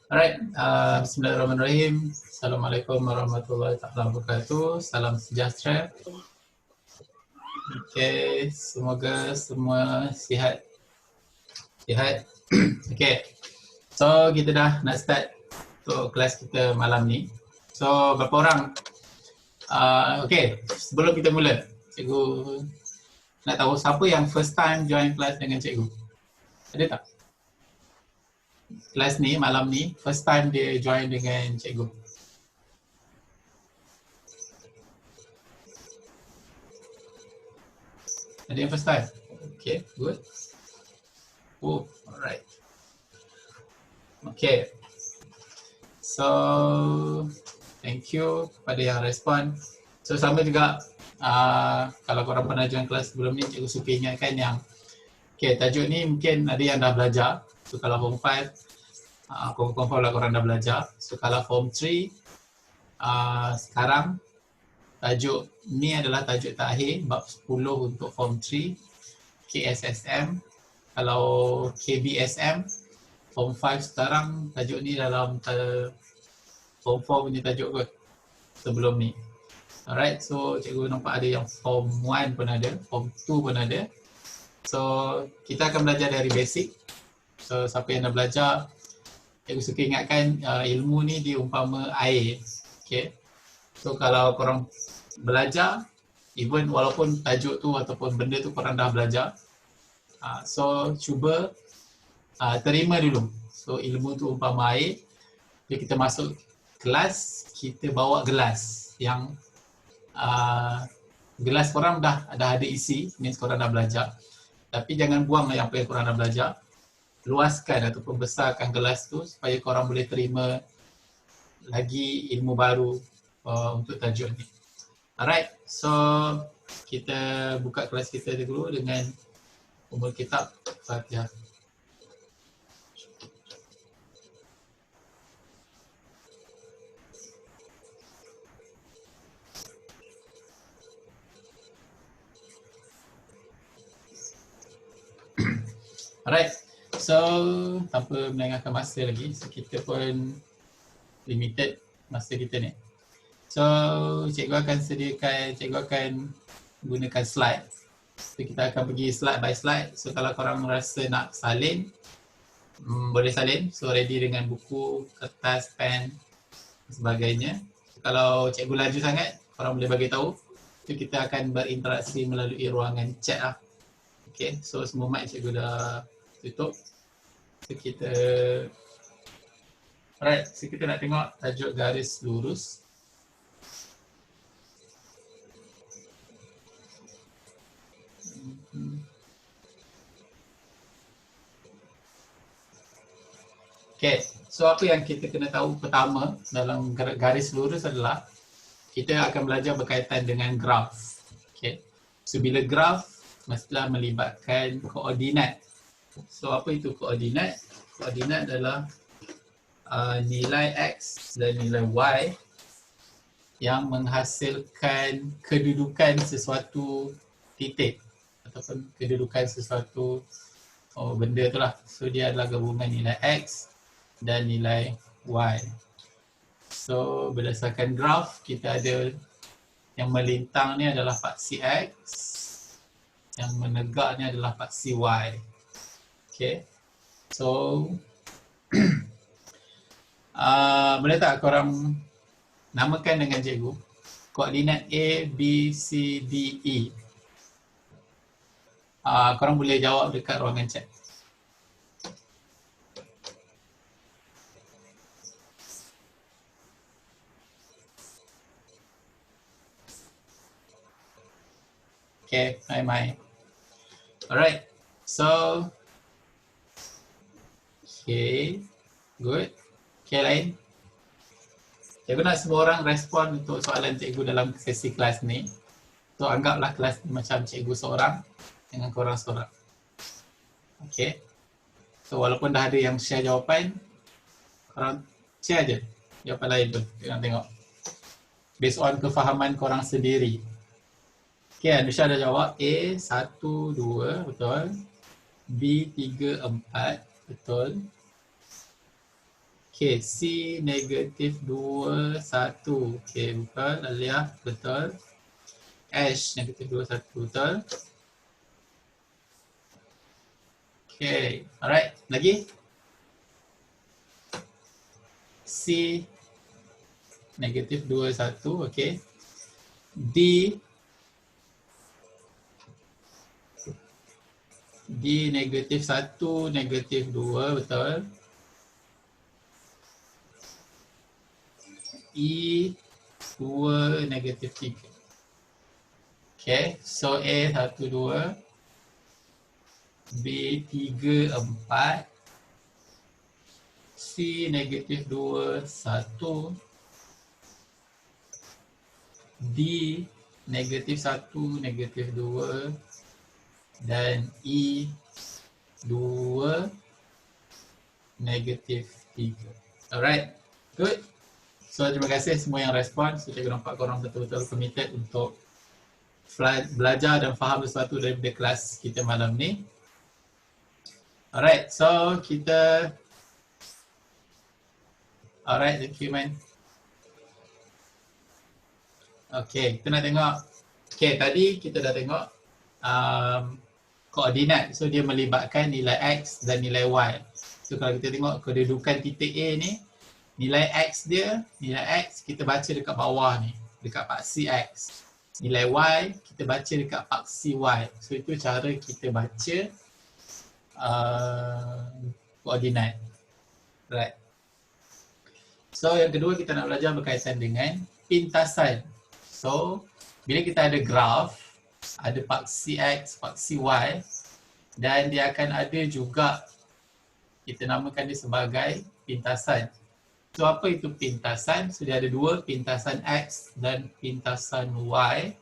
Alright, bismillahirrahmanirrahim. Assalamualaikum warahmatullahi wabarakatuh. Salam sejahtera. Okay, semoga semua sihat. Okay, so kita dah nak start untuk kelas kita malam ni. So, berapa orang? Okay, sebelum kita mula, cikgu nak tahu siapa yang first time join kelas dengan cikgu? Ada tak? Kelas ni, malam ni, first time dia join dengan cikgu. Ada yang first time? Okay, good. Oh, alright. Okay. So, thank you kepada yang respon. So, sama juga kalau korang pernah join kelas sebelum ni, cikgu suka ingatkan yang okay, tajuk ni mungkin ada yang dah belajar. So, kalau form 5, confirm lah korang dah belajar. So, kalau form 3, sekarang tajuk ni adalah tajuk terakhir, bab 10 untuk form 3, KSSM. Kalau KBSM, form 5 sekarang, tajuk ni dalam form 4 punya tajuk kot sebelum ni. Alright, so cikgu nampak ada yang form 1 pun ada, form 2 pun ada. So, kita akan belajar dari basic. So, siapa yang dah belajar, cikgu suka ingatkan ilmu ni diumpama air. Okay. So, kalau korang belajar, even walaupun tajuk tu ataupun benda tu korang dah belajar, so cuba terima dulu. So, ilmu tu umpama air. Bila kita masuk kelas, kita bawa gelas yang gelas korang dah ada isi, means korang dah belajar. Tapi jangan buang yang apa yang korang dah belajar. Luaskan ataupun besarkan gelas tu supaya korang boleh terima lagi ilmu baru untuk tajuk ni. Alright, so kita buka kelas kita dulu dengan umul kitab Fatihah. Alright, so tanpa melengahkan masa lagi, so kita pun limited masa kita ni. So cikgu akan gunakan slide. So kita akan pergi slide by slide. So kalau korang rasa nak salin, boleh salin. So ready dengan buku, kertas, pen dan sebagainya. So, kalau cikgu laju sangat, korang boleh bagi tahu. So kita akan berinteraksi melalui ruangan chat lah. Okay, so semua mic cikgu dah tutup. So kita alright, so kita nak tengok tajuk garis lurus. Okay, so apa yang kita kena tahu pertama dalam garis lurus adalah kita akan belajar berkaitan dengan graf. Okay, so bila graf mestilah melibatkan koordinat. So apa itu koordinat? Koordinat adalah nilai X dan nilai Y yang menghasilkan kedudukan sesuatu titik ataupun kedudukan sesuatu benda tu lah. So dia adalah gabungan nilai X dan nilai Y. So berdasarkan graf, kita ada yang melintang ni adalah faksi X, yang menegak ni adalah faksi Y. Okay, so boleh tak korang namakan dengan cikgu koordinat A, B, C, D, E. Korang boleh jawab dekat ruangan chat. Okay, mai. Alright, so okay, good. Okay, lain. Cikgu nak semua orang respon untuk soalan cikgu dalam sesi kelas ni. So anggaplah kelas ni macam cikgu seorang dengan korang seorang. Okay. So walaupun dah ada yang share jawapan, korang share je jawapan lain tu. Kita tengok. Based on kefahaman korang sendiri. Okay, Anusha dah jawab A 1, 2, betul. B 3, 4, betul. Okay, C negatif 2, 1. Okay, betul. Alia, betul. H negatif 2, 1, betul. Okay, alright. Lagi? C negatif 2, 1. Okay. D negatif 1, negatif 2, betul. E 2, negatif 3. Okay, so A 1, 2, B 3, 4, C negatif 2, 1, D negatif 1, negatif 2, dan E 2, negatif 3. Alright, good. So terima kasih semua yang respon. So cikgu nampak korang betul-betul committed untuk belajar dan faham sesuatu daripada kelas kita malam ni. Alright, so kita alright, thank you man. Okay, kita nak tengok. Okay, tadi kita dah tengok koordinat. So dia melibatkan nilai X dan nilai Y. So kalau kita tengok kedudukan titik A ni, nilai X dia, nilai X kita baca dekat bawah ni, dekat paksi X. Nilai Y kita baca dekat paksi Y. So itu cara kita baca koordinat. Right. So yang kedua kita nak belajar berkaitan dengan pintasan. So bila kita ada graf, ada paksi X, paksi Y, dan dia akan ada juga, kita namakan dia sebagai pintasan. So apa itu pintasan? So dia ada dua, pintasan X dan pintasan Y.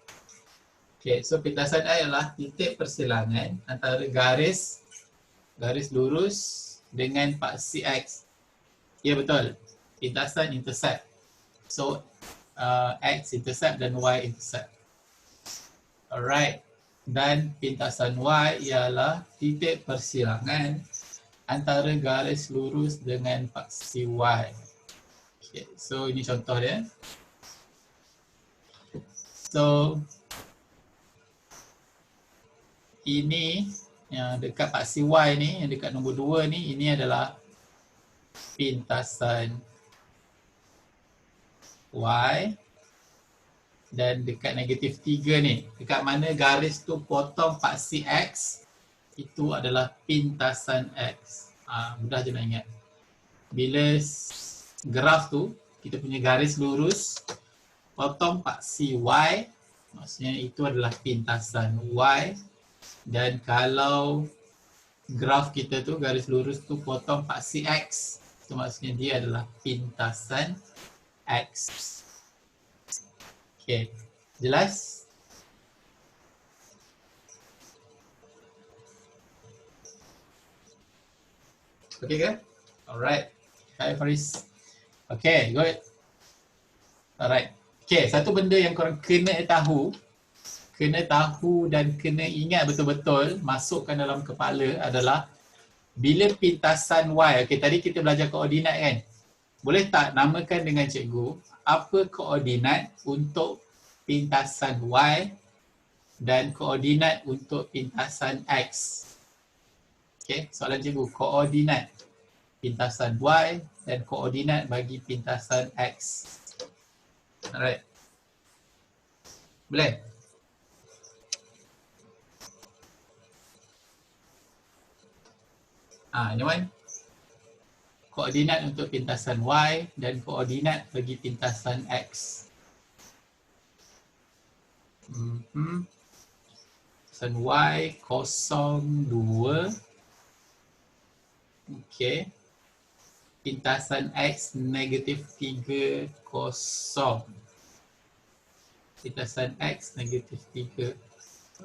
Okay, so pintasan I adalah titik persilangan antara garis lurus dengan paksi X. Ya betul, pintasan intercept. So X intercept dan Y intercept. Alright, dan pintasan Y ialah titik persilangan antara garis lurus dengan paksi Y. Okay, so ini contoh dia. So ini yang dekat paksi Y ni, yang dekat nombor 2 ni, ini adalah pintasan Y. Dan dekat negatif 3 ni, dekat mana garis tu potong paksi X, itu adalah pintasan X. Mudah je nak ingat. Bila graf tu, kita punya garis lurus, potong paksi Y, maksudnya itu adalah pintasan Y. Dan kalau graf kita tu, garis lurus tu potong paksi X, itu maksudnya dia adalah pintasan X. Okay, jelas? Okay ke? Alright. Hai Faris. Okay, good. Alright. Okay, satu benda yang korang kena tahu dan kena ingat betul-betul, masukkan dalam kepala adalah bila pintasan Y, okay, tadi kita belajar koordinat kan? Boleh tak namakan dengan cikgu apa koordinat untuk pintasan Y dan koordinat untuk pintasan X? Okay, soalan cikgu, koordinat pintasan Y dan koordinat bagi pintasan X. Alright. Boleh? Anyone? Koordinat untuk pintasan Y dan koordinat bagi pintasan X. Pintasan Y 0, 2. Okay. Pintasan X negatif 3, 0. Pintasan X negatif 3,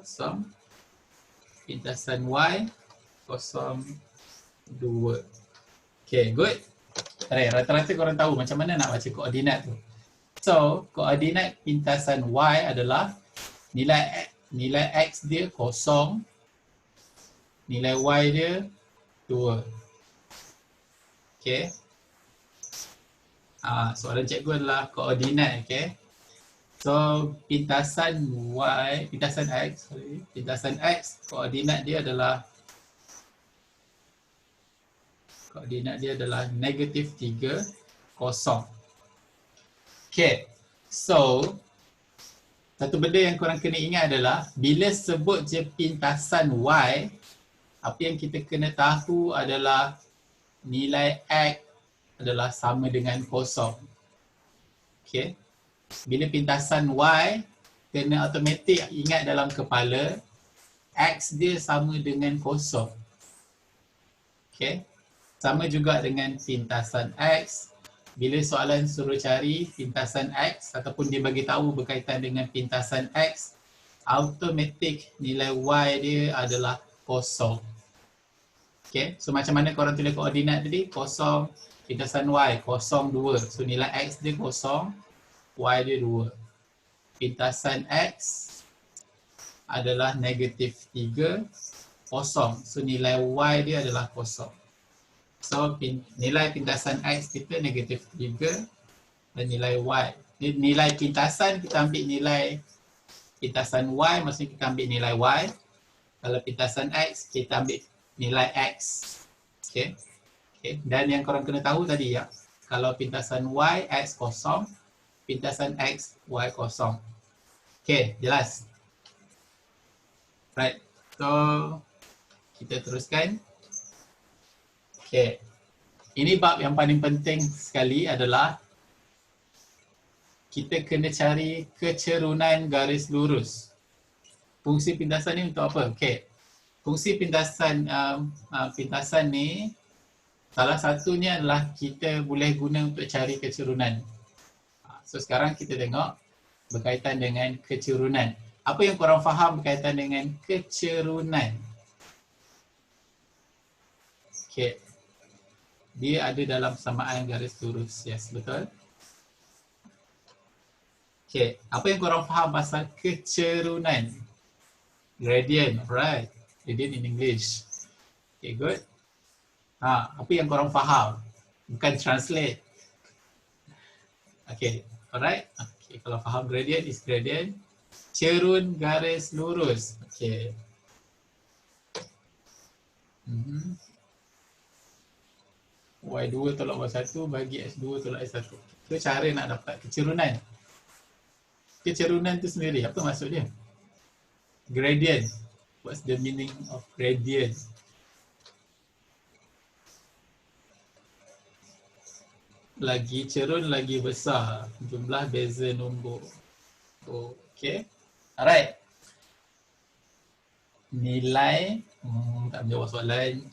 0. Pintasan Y 0, 2. Okay, good. Rata-rata korang tahu macam mana nak baca koordinat tu. So, koordinat pintasan Y adalah nilai X dia 0, nilai Y dia 2. Okay. Soalan cikgu adalah koordinat, okay. So pintasan Y, pintasan X, koordinat dia adalah negatif 3, 0. Okay, so satu benda yang korang kena ingat adalah bila sebut je pintasan Y, apa yang kita kena tahu adalah nilai X adalah sama dengan 0. Okay, bila pintasan Y, kena automatik ingat dalam kepala X dia sama dengan 0. Okay, sama juga dengan pintasan X. Bila soalan suruh cari pintasan X ataupun dia bagi tahu berkaitan dengan pintasan X, automatik nilai Y dia adalah 0. Okay, so macam mana korang tulis koordinat tadi? 0, pintasan Y 0, 2. So nilai X dia 0, Y dia 2. Pintasan X adalah negatif 3, 0. So nilai Y dia adalah 0. So nilai pintasan X kita negatif 3 dan nilai Y. Nilai pintasan kita ambil nilai pintasan Y, maksudnya kita ambil nilai Y. Kalau pintasan X kita ambil nilai X. Okay. Dan yang korang kena tahu tadi ya, kalau pintasan Y X 0, pintasan X Y 0. Okay, jelas? Right, so kita teruskan. Okay, ini bab yang paling penting sekali adalah kita kena cari kecerunan garis lurus. Fungsi pintasan ni untuk apa? Okay, fungsi pintasan pintasan ni salah satunya adalah kita boleh guna untuk cari kecerunan. So sekarang kita tengok berkaitan dengan kecerunan. Apa yang korang faham berkaitan dengan kecerunan? Okay, dia ada dalam samaan garis lurus. Yes, betul. Okay, apa yang korang faham pasal kecerunan? Gradient, right? Gradient in English. Okay, good. Apa yang korang faham? Bukan translate. Okay, alright. Okay, kalau faham gradient is gradient. Cerun garis lurus. Okay. Y2 tolak Y1 bagi X2 tolak X1. Itu cara nak dapat kecerunan. Kecerunan tu sendiri, apa maksud dia? Gradient. What's the meaning of gradient? Lagi cerun, lagi besar. Jumlah beza nombor. Okay. Alright. Nilai. Tak menjawab soalan.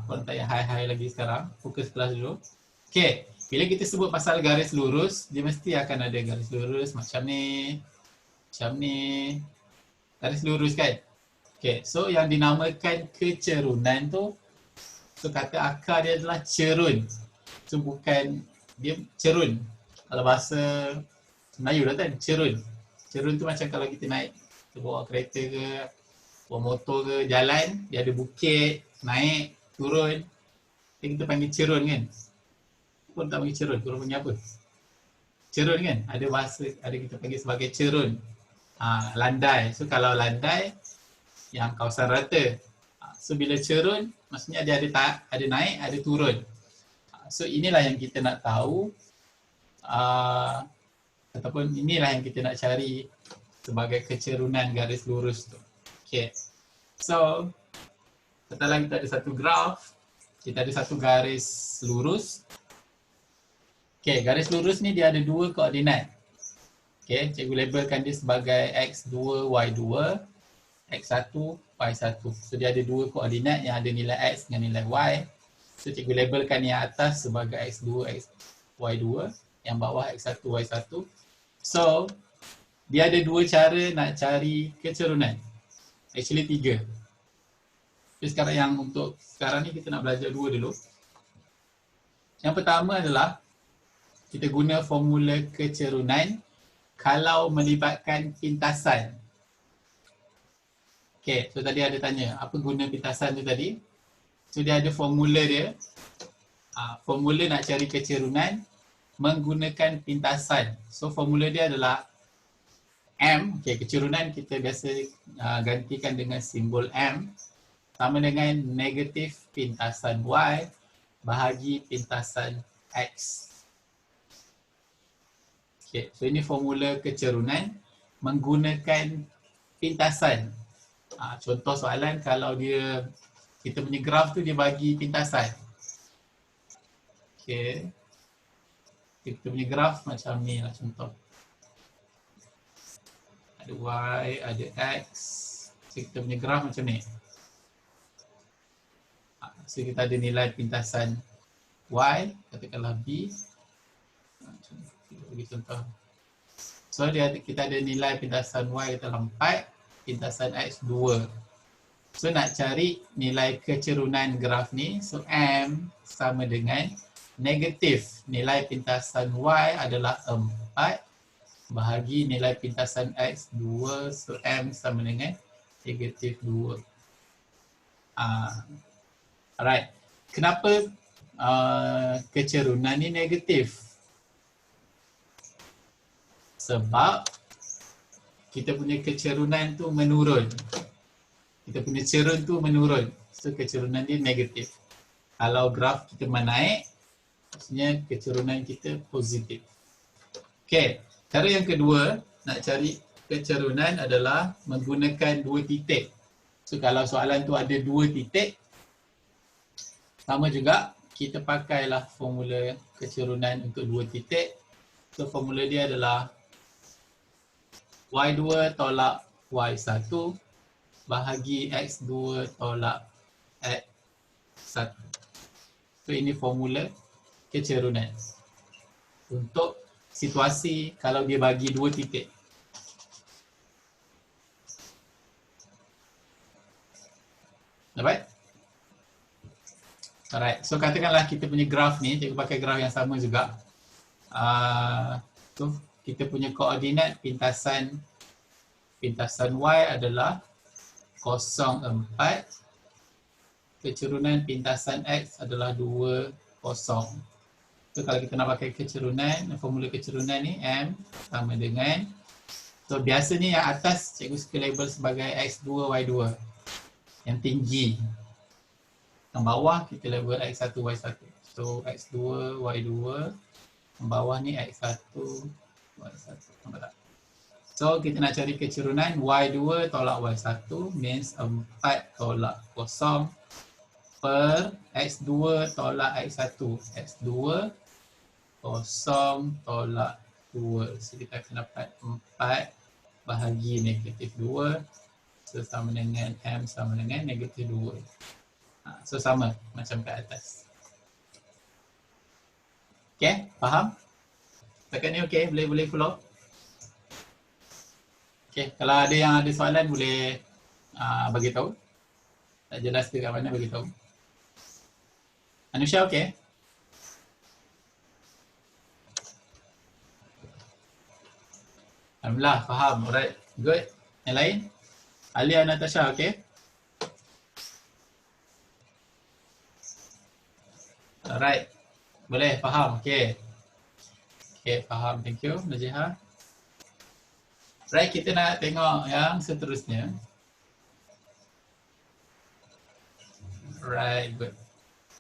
Korang tak payah hai-hai lagi sekarang. Fokus kelas dulu. Okay. Bila kita sebut pasal garis lurus, dia mesti akan ada garis lurus macam ni. Macam ni. Garis lurus kan? Okay. So yang dinamakan kecerunan tu, so kata akar dia adalah cerun. So bukan, dia cerun. Kalau bahasa Melayu lah kan, cerun. Cerun tu macam kalau kita naik, kita bawa kereta ke, bawa motor ke, jalan, dia ada bukit, naik, turun. Kita panggil cerun kan. Pun tak panggil cerun, korang panggil apa? Cerun kan, ada bahasa, ada kita panggil sebagai cerun. Landai. So kalau landai, yang kawasan rata. So bila cerun, maksudnya dia ada naik, ada turun. So inilah yang kita nak tahu. Ataupun inilah yang kita nak cari sebagai kecerunan garis lurus tu. Okay. So, katalah kita ada satu graf. Kita ada satu garis lurus. Okay, garis lurus ni dia ada dua koordinat. Okay, cikgu labelkan dia sebagai X2, Y2, X1, Y1. So dia ada dua koordinat yang ada nilai X dengan nilai Y. So cikgu labelkan yang atas sebagai X2, Y2, yang bawah X1, Y1. So dia ada dua cara nak cari kecerunan. Actually tiga. So sekarang yang untuk sekarang ni kita nak belajar dua dulu. Yang pertama adalah kita guna formula kecerunan kalau melibatkan pintasan. Okay, so tadi ada tanya, apa guna pintasan tu tadi? So dia ada formula dia. Formula nak cari kecerunan menggunakan pintasan. So formula dia adalah M, okay, kecerunan kita biasa gantikan dengan simbol M sama dengan negatif pintasan Y bahagi pintasan X. Okay, so ini formula kecerunan menggunakan pintasan. Contoh soalan kalau dia kita punya graf tu dia bagi pintasan. Okay. Kita punya graf macam ni lah contoh. Ada Y, ada X. So kita punya graf macam ni. So kita ada nilai pintasan Y, katakanlah B. Kita bagi contoh. So kita ada nilai pintasan Y katakanlah 4, pintasan X 2. So nak cari nilai kecerunan graf ni, so M sama dengan negatif nilai pintasan Y adalah 4 bahagi nilai pintasan X 2, so M sama dengan negatif 2. Alright, kenapa kecerunan ni negatif? Sebab kita punya kecerunan tu menurun. Kita punya cerun tu menurun. So kecerunan dia negatif. Kalau graf kita menaik, maksudnya kecerunan kita positif. Okay, cara yang kedua nak cari kecerunan adalah menggunakan 2 titik. So kalau soalan tu ada 2 titik, sama juga kita pakailah formula kecerunan untuk 2 titik. So formula dia adalah Y2 tolak Y1 bahagi X2 tolak X1. So ini formula kecerunan untuk situasi kalau dia bagi 2 titik. Dapat? Alright, so katakanlah kita punya graf ni, cikgu pakai graf yang sama juga. So kita punya koordinat pintasan Y adalah 0, 4. Kecerunan pintasan X adalah 2, 0. So kalau kita nak pakai kecerunan, formula kecerunan ni M sama dengan, so biasanya yang atas cikgu suka label sebagai X2, Y2 yang tinggi. Yang bawah kita label X1, Y1. So X2, Y2. Yang bawah ni X1, Y1. Nampak tak? So kita nak cari kecerunan Y2 tolak Y1 means 4 tolak 0 per X2 tolak X1. X2 0 tolak 2. So kita akan dapat 4 bahagi negatif 2. So sama dengan M sama dengan negatif 2. So sama macam kat atas. Okay, faham? Setakat ni okay, boleh follow? Okay, kalau ada yang ada soalan boleh bagi tahu. Tak jelas ke kat mana bagi tahu. Anusha okay? Alhamdulillah, faham. Alright, good. Yang lain? Alia, Natasha, okay? Alright, boleh, faham, okay. Okay, faham, thank you, Najiha. Right, kita nak tengok yang seterusnya. Right, good.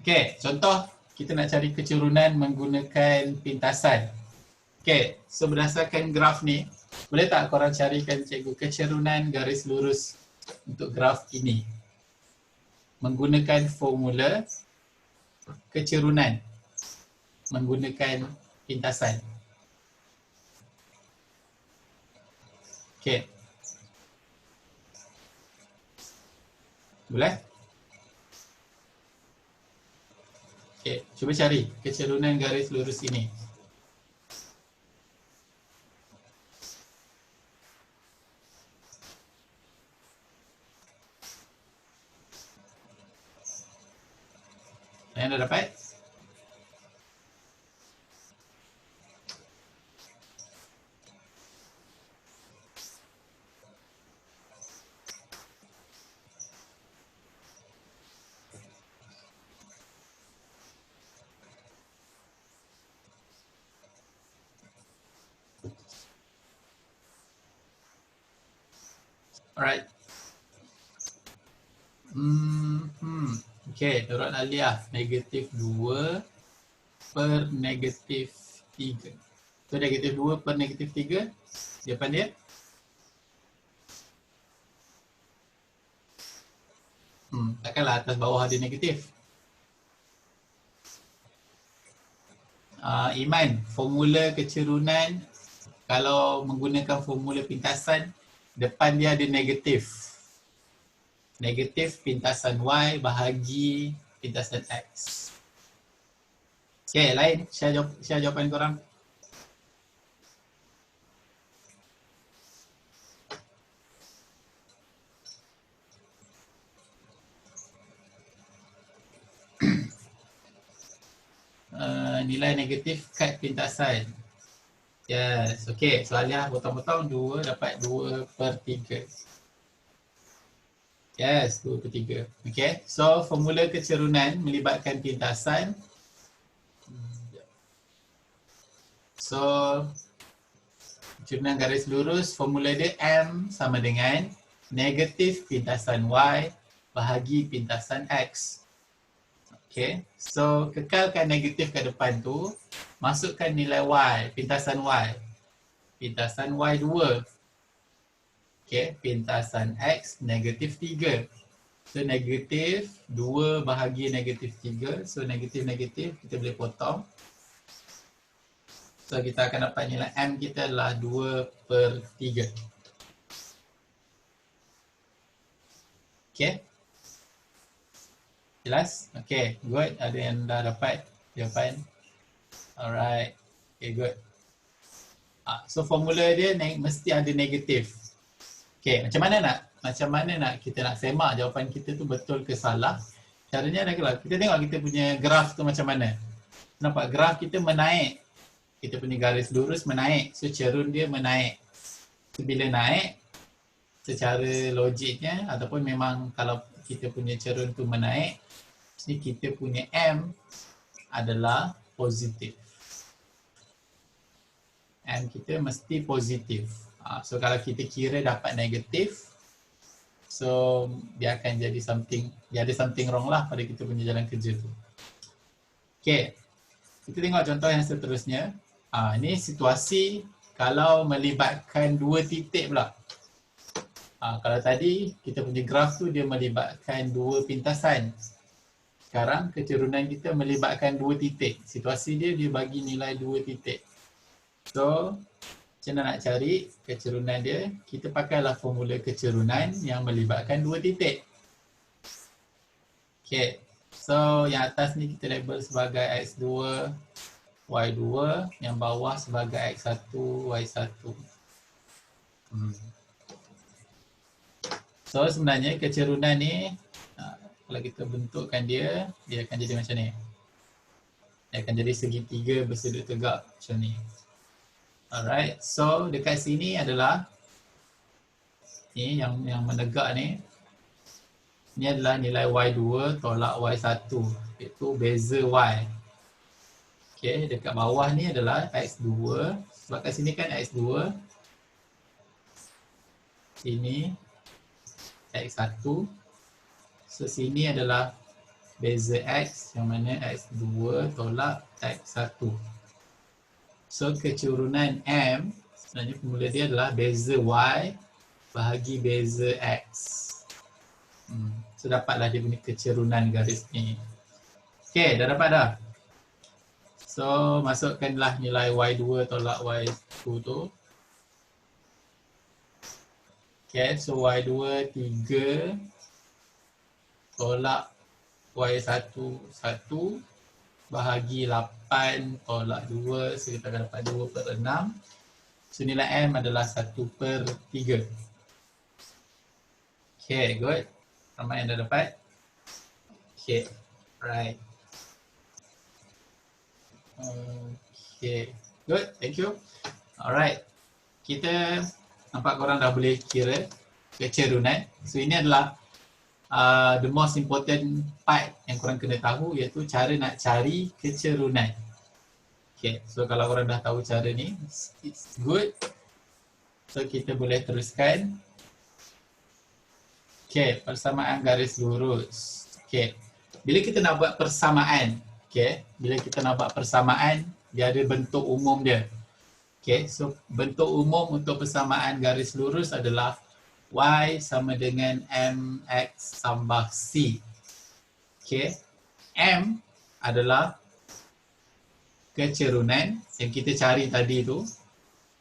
Okay, contoh kita nak cari kecerunan menggunakan pintasan. Okay, so berdasarkan graf ni, boleh tak korang carikan cikgu kecerunan garis lurus untuk graf ini? Menggunakan formula kecerunan menggunakan pintasan. Okay. Boleh? Okay, cuba cari kecerunan garis lurus ini. Yang dah dapat? Alright. Okay, Nurul Aliyah, negatif 2 per negatif 3. So negatif 2 per negatif 3, jawapan dia? Takkanlah atas bawah ada negatif. Iman, formula kecerunan kalau menggunakan formula pintasan, depan dia ada negatif. Negatif pintasan Y bahagi pintasan X. Okay, lain. Share jawapan korang. Nilai negatif kad pintasan. Yes, okay. Soalan potong-potong 2 dapat 2 per 3. Yes, 2 per 3. Okay, so formula kecerunan melibatkan pintasan. So, kecerunan garis lurus, formula dia M sama dengan negatif pintasan Y bahagi pintasan X. Okay, so kekalkan negatif ke depan tu, masukkan nilai Y, pintasan Y. Pintasan Y 2. Okay, pintasan X negatif 3. So negatif 2 bahagi negatif 3. So negatif-negatif kita boleh potong. So kita akan dapat nilai M kita adalah 2 per 3. Okay. Jelas? Okay, good. Ada yang dah dapat jawapan? Alright. Okay, good. So formula dia mesti ada negatif. Okay, macam mana nak kita nak semak jawapan kita tu betul ke salah? Caranya adalah kita tengok kita punya graf tu macam mana. Nampak graf kita menaik. Kita punya garis lurus menaik. So cerun dia menaik. So bila naik, secara logiknya ataupun memang kalau kita punya cerun tu menaik, jadi kita punya M adalah positif. M kita mesti positif. So kalau kita kira dapat negatif, so dia akan jadi dia ada something wrong lah pada kita punya jalan kerja tu. Okay, kita tengok contoh yang seterusnya. Ini situasi kalau melibatkan 2 titik pula. Kalau tadi kita punya graf tu dia melibatkan 2 pintasan. Sekarang kecerunan kita melibatkan 2 titik. Situasi dia bagi nilai 2 titik. So, macam mana nak cari kecerunan dia? Kita pakailah formula kecerunan yang melibatkan 2 titik. Okay. So, yang atas ni kita label sebagai X2, Y2. Yang bawah sebagai X1, Y1. So, sebenarnya kecerunan ni kalau kita bentukkan dia akan jadi macam ni. Dia akan jadi segitiga bersudut tegak macam ni. Alright, so dekat sini adalah ni yang menegak ni. Ni adalah nilai Y2 tolak Y1, iaitu beza Y. Okay, dekat bawah ni adalah X2. Sebab kat sini kan X2. Sini X1. So sini adalah beza X yang mana X2 tolak X1. So kecerunan M sebenarnya formula dia adalah beza Y bahagi beza X. So dapatlah dia punya kecerunan garis ni. Okay, dah dapat dah. So masukkanlah nilai Y2 tolak Y1 tu. Okay, so Y2 3 tolak Y1 1 bahagi 8 tolak 2, so kita akan dapat 2 per 6. So nilai M adalah 1 per 3. Okay, good. Ramai yang dah dapat? Okay, right. Okay, good, thank you. Alright, kita nampak korang dah boleh kira kecerunan. So ini adalah the most important part yang korang kena tahu, iaitu cara nak cari kecerunan. Okay, so kalau korang dah tahu cara ni, it's good. So kita boleh teruskan. Okey, persamaan garis lurus. Okey. Bila kita nak buat persamaan, okey, bila kita nak buat persamaan, dia ada bentuk umum dia. Okey, so bentuk umum untuk persamaan garis lurus adalah y sama dengan mx tambah c. Okey. M adalah kecerunan yang kita cari tadi tu.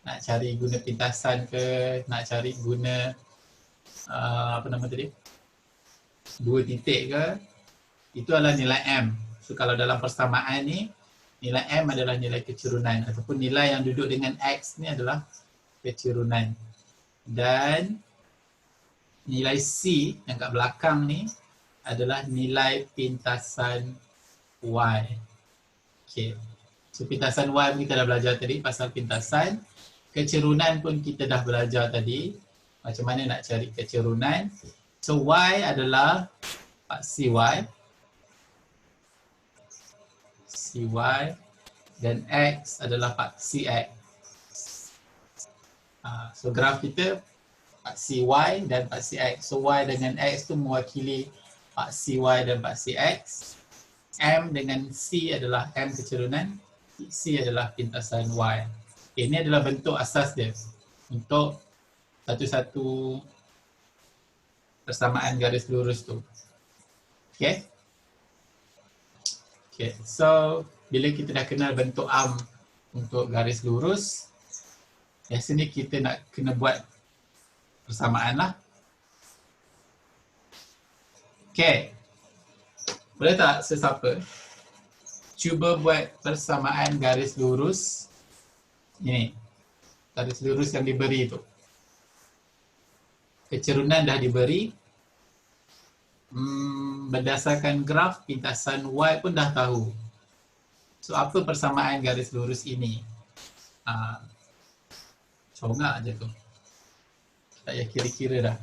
Nak cari guna pintasan ke, nak cari guna apa nama tadi? 2 titik ke, itu adalah nilai M. So kalau dalam persamaan ni, nilai M adalah nilai kecerunan ataupun nilai yang duduk dengan X ni adalah kecerunan. Dan nilai C yang kat belakang ni adalah nilai pintasan Y. Okay. So pintasan Y pun kita dah belajar tadi pasal pintasan. Kecerunan pun kita dah belajar tadi. Macam mana nak cari kecerunan. So Y adalah CY. CY dan X adalah CX. So graf kita CY dan CX. So Y dengan X tu mewakili CY dan CX. M dengan C adalah M kecerunan. C adalah pintasan Y. Okay, ini adalah bentuk asas dia untuk satu-satu persamaan garis lurus tu. Okay. Okay, so bila kita dah kenal bentuk arm untuk garis lurus, biasanya kita nak kena buat persamaan lah. Okay, boleh tak sesiapa cuba buat persamaan garis lurus ini, garis lurus yang diberi tu. Kecerunan dah diberi. Berdasarkan graf, pintasan Y pun dah tahu. So apa persamaan garis lurus ini? Congak je tu. Tak payah kira-kira dah.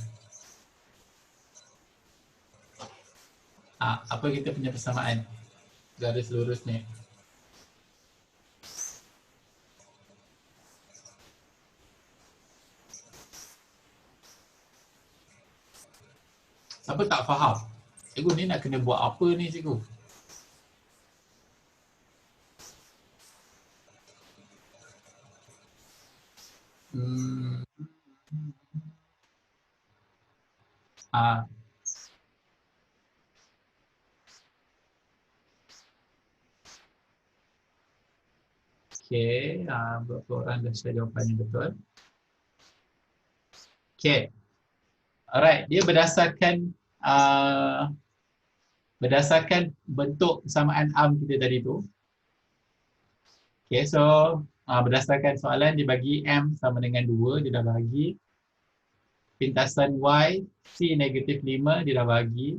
Apa kita punya persamaan garis lurus ni? Siapa tak faham? Cikgu ni nak kena buat apa ni cikgu? Okay, berapa orang dah share jawapannya betul? Okay. Alright, dia berdasarkan bentuk persamaan arm kita tadi tu. Okay, so berdasarkan soalan dia bagi M sama dengan 2, dia dah bagi. Pintasan Y, C negatif 5, dia dah bagi.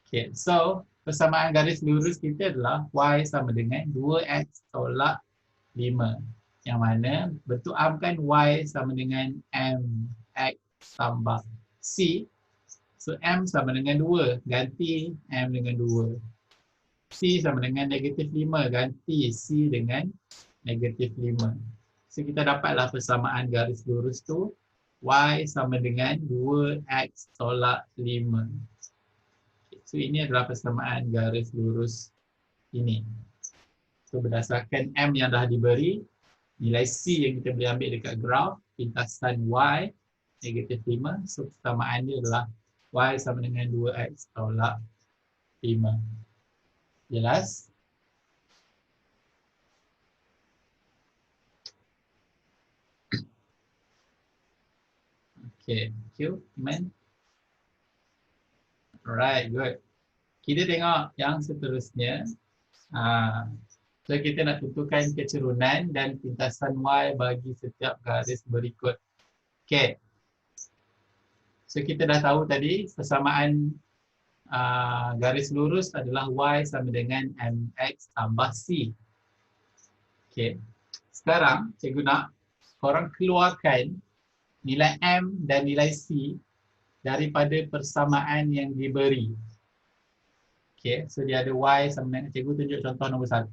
Okay, so persamaan garis lurus kita adalah Y sama dengan 2X tolak 5. Yang mana bentuk arm kan Y sama dengan MX tambah C. So M sama dengan 2, ganti M dengan 2. C sama dengan negatif 5, ganti C dengan negatif 5. So kita dapatlah persamaan garis lurus tu Y sama dengan 2X tolak 5. So ini adalah persamaan garis lurus ini. So berdasarkan M yang dah diberi, nilai C yang kita boleh ambil dekat graf, pintasan Y negatif 5. So persamaan dia adalah Y sama dengan 2X tolak 5. Jelas? Okay, thank you. Iman? Alright, good. Kita tengok yang seterusnya. So kita nak tentukan kecerunan dan pintasan Y bagi setiap garis berikut. Okay. So kita dah tahu tadi persamaan garis lurus adalah Y sama dengan MX tambah C. Okay. Sekarang cikgu nak korang keluarkan nilai M dan nilai C daripada persamaan yang diberi. Okay. So dia ada Y sama dengan, cikgu tunjuk contoh nombor 1.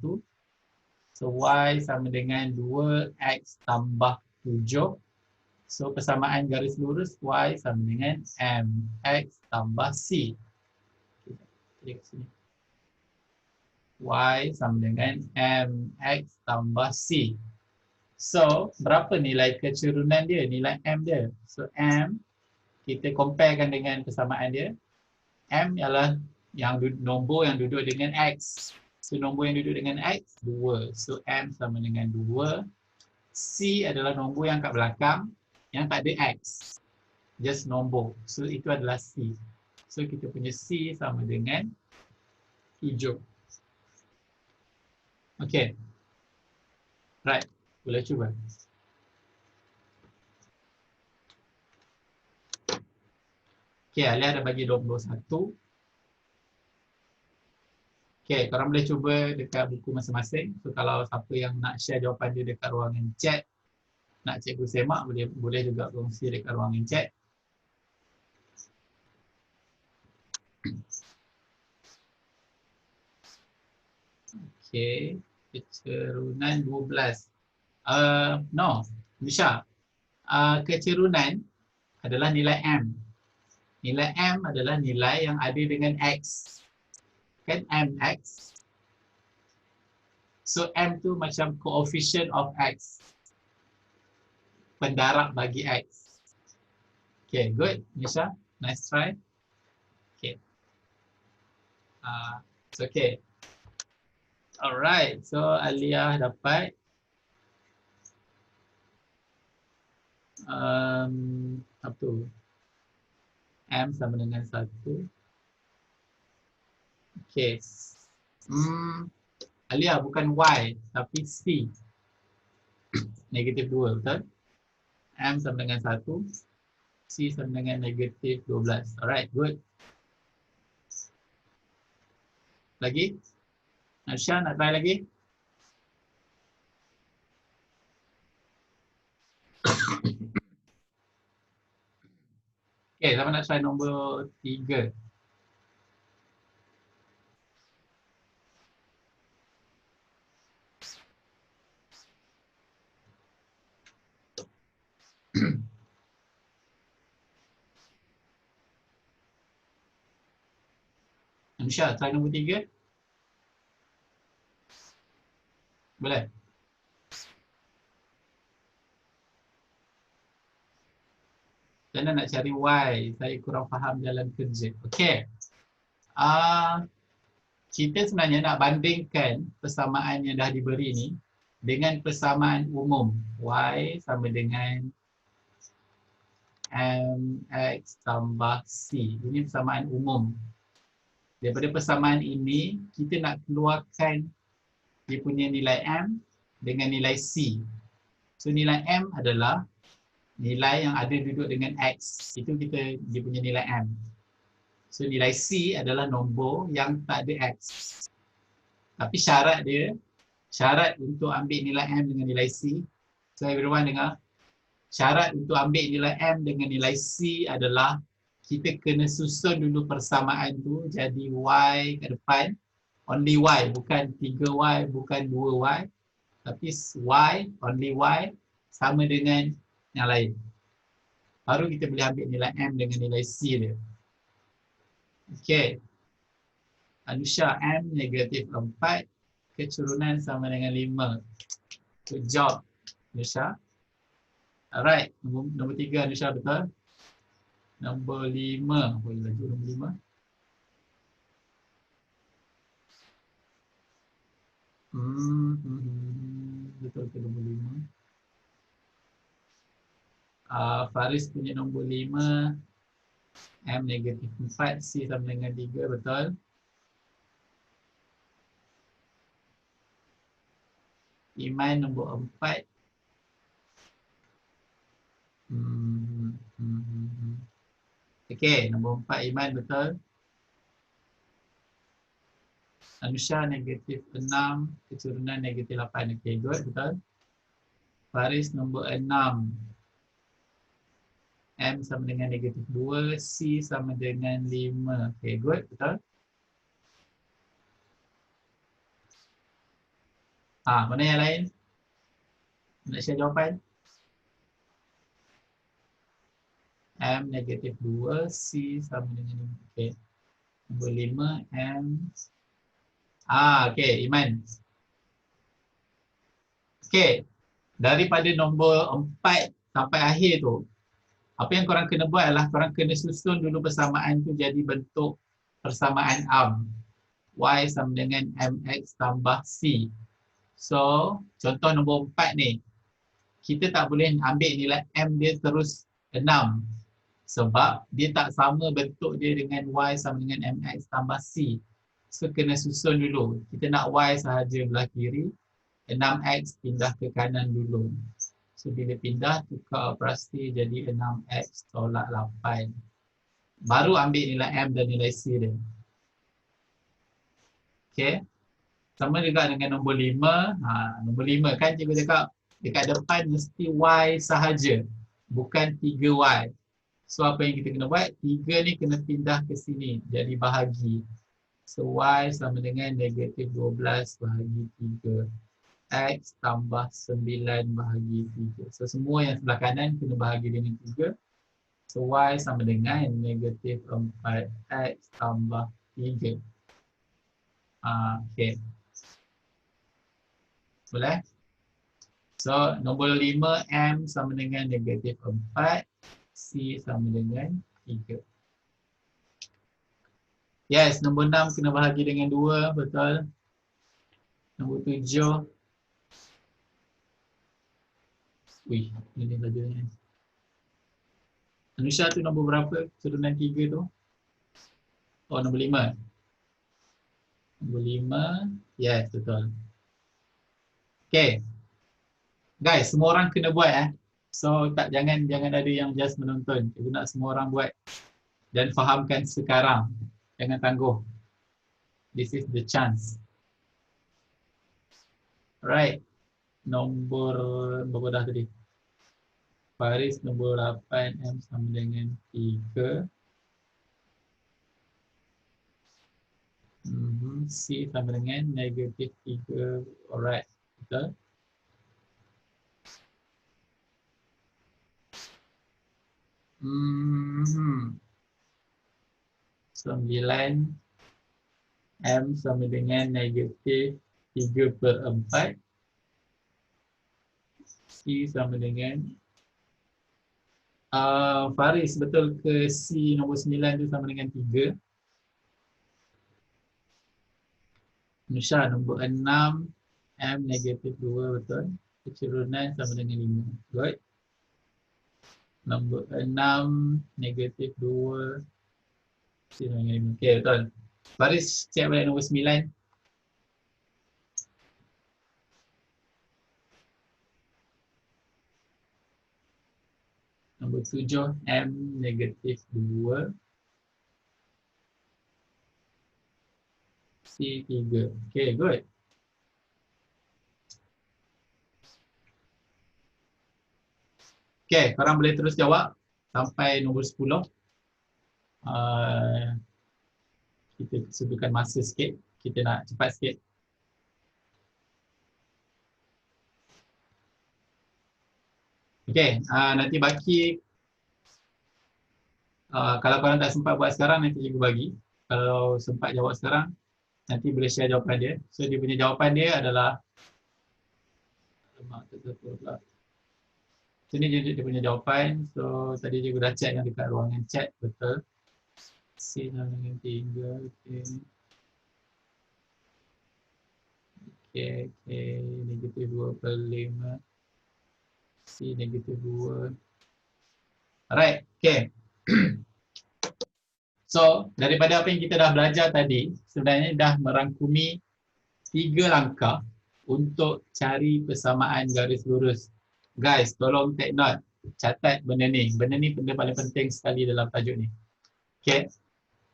So Y sama dengan 2X tambah 7. So persamaan garis lurus Y sama dengan MX tambah C. Klik sini. Y sama dengan MX tambah C. So, berapa nilai kecerunan dia? Nilai M dia. So, M, kita comparekan dengan persamaan dia. M ialah yang nombor yang duduk dengan X. So, nombor yang duduk dengan X, 2. So, M sama dengan 2. C adalah nombor yang kat belakang, yang tak ada X. Just nombor. So, itu adalah C. So, kita punya C sama dengan hijau. Okay. Right. Boleh cuba. Okay, Alia ada bagi 21. Okay, korang boleh cuba dekat buku masing-masing. So, kalau siapa yang nak share jawapan dia dekat ruangan chat, nak cikgu semak, boleh juga kongsi dekat ruangan chat. Okay, kecerunan 12. No, Nisha. Kecerunan adalah nilai M. Nilai M adalah nilai yang ada dengan X. Kan MX. So M tu macam coefficient of X. Pendarab bagi X. Okay, good. Nisha, nice try. Okay. It's okay. Alright, so Alia dapat apa tu? M sama dengan 1. Okay. Alia bukan Y, tapi C. Negatif 2, betul? M sama dengan 1. C sama dengan negatif 12. Alright, good. Lagi? Nasha, nak try lagi? Okay, siapa nak try nombor 3? Nasha, try nombor 3? Boleh? Macam nak cari Y? Saya kurang faham jalan kerja. Okay. Kita sebenarnya nak bandingkan persamaan yang dah diberi ni dengan persamaan umum. Y sama dengan MX tambah C. Ini persamaan umum. Daripada persamaan ini, kita nak keluarkan dia punya nilai M dengan nilai C. So nilai M adalah nilai yang ada duduk dengan X. Itu dia punya nilai M. So nilai C adalah nombor yang tak ada X. Tapi syarat untuk ambil nilai M dengan nilai C, so everyone dengar, syarat untuk ambil nilai M dengan nilai C adalah kita kena susun dulu persamaan tu jadi Y ke depan, only Y, bukan 3Y, bukan 2Y, tapi Y, only Y sama dengan yang lain. Baru kita boleh ambil nilai M dengan nilai C dia. Okay. Anusha, M negatif 4, kecerunan sama dengan 5. Good job, Anusha. Alright, nombor 3 Anusha betul. Nombor 5, boleh lagi nombor 5. Betul ke nombor 5? Faris punya nombor 5, M negatif 4, C sama dengan 3, betul. Iman nombor 4. Okey, nombor 4 Iman betul. Anusha negatif 6, kecerunan negatif 8. Okey, good, betul. Faris nombor 6. M sama dengan negatif 2, C sama dengan 5. Okey, good, betul. Mana yang lain? Nak share jawapan? M negatif 2, C sama dengan 5. Okay. Nombor 5, M. Okay, Iman. Okay, daripada nombor 4 sampai akhir tu, apa yang korang kena buat adalah korang kena susun dulu persamaan tu jadi bentuk persamaan arm. Y sama dengan MX tambah C. So, contoh nombor 4 ni, kita tak boleh ambil nilai M dia terus 6. Sebab dia tak sama bentuk dia dengan Y sama dengan MX tambah C. So, kena susun dulu. Kita nak Y sahaja belah kiri, 6X pindah ke kanan dulu. So, bila pindah, tukar operasi jadi 6X tolak 8. Baru ambil nilai M dan nilai C dia. Okay. Sama juga dengan nombor 5. Nombor 5 kan cikgu cakap dekat depan mesti Y sahaja. Bukan 3Y. So apa yang kita kena buat? 3 ni kena pindah ke sini. Jadi bahagi. So Y sama dengan negatif 12 bahagi 3. X tambah 9 bahagi 3. So semua yang sebelah kanan kena bahagi dengan 3. So Y sama dengan negatif 4X tambah 3. Okay. Boleh? So, nombor 5, M sama dengan negatif 4. C sama dengan 3. Yes, nombor 6 kena bahagi dengan 2. Betul. Nombor 7. Wih, ini saja ni. Anusha tu nombor berapa? Turunan 3 tu? Oh, nombor 5. Nombor 5. Yes, betul. Okay. Guys, semua orang kena buat So jangan ada yang just menonton. Kita nak semua orang buat dan fahamkan sekarang. Jangan tangguh. This is the chance. Alright. Nombor berapa dah tadi? Baris nombor 8 M sama dengan 3. C sama dengan negatif 3. Alright. Betul. Sembilan M sama dengan negatif 3/4. C sama dengan Faris, betul ke C nombor 9 tu sama dengan 3? Nusha, nombor 6 M negatif 2, betul. Kecerunan sama dengan 5. Good. Nombor 6 negatif 2 C sama dengan 5. Okay, betul. Faris, cek balik nombor 9. Nombor 7 M negatif 2 C 3. Okay, good. Okay, korang boleh terus jawab sampai nombor 10. Kita sediakan masa sikit. Kita nak cepat sikit. Okay, nanti baki kalau korang tak sempat buat sekarang, nanti cikgu bagi. Kalau sempat jawab sekarang, nanti boleh share jawapan dia. So, dia punya jawapan dia adalah sini dia punya jawapan. So, tadi cikgu dah check yang dekat ruangan chat. Betul. C sama dengan 3. Okay, negatif 2/5. C negatif 2. Alright, okay. So, daripada apa yang kita dah belajar tadi, sebenarnya dah merangkumi 3 langkah untuk cari persamaan garis lurus. Guys, tolong take note. Catat benda ni. Benda ni benda paling penting sekali dalam tajuk ni. Okay.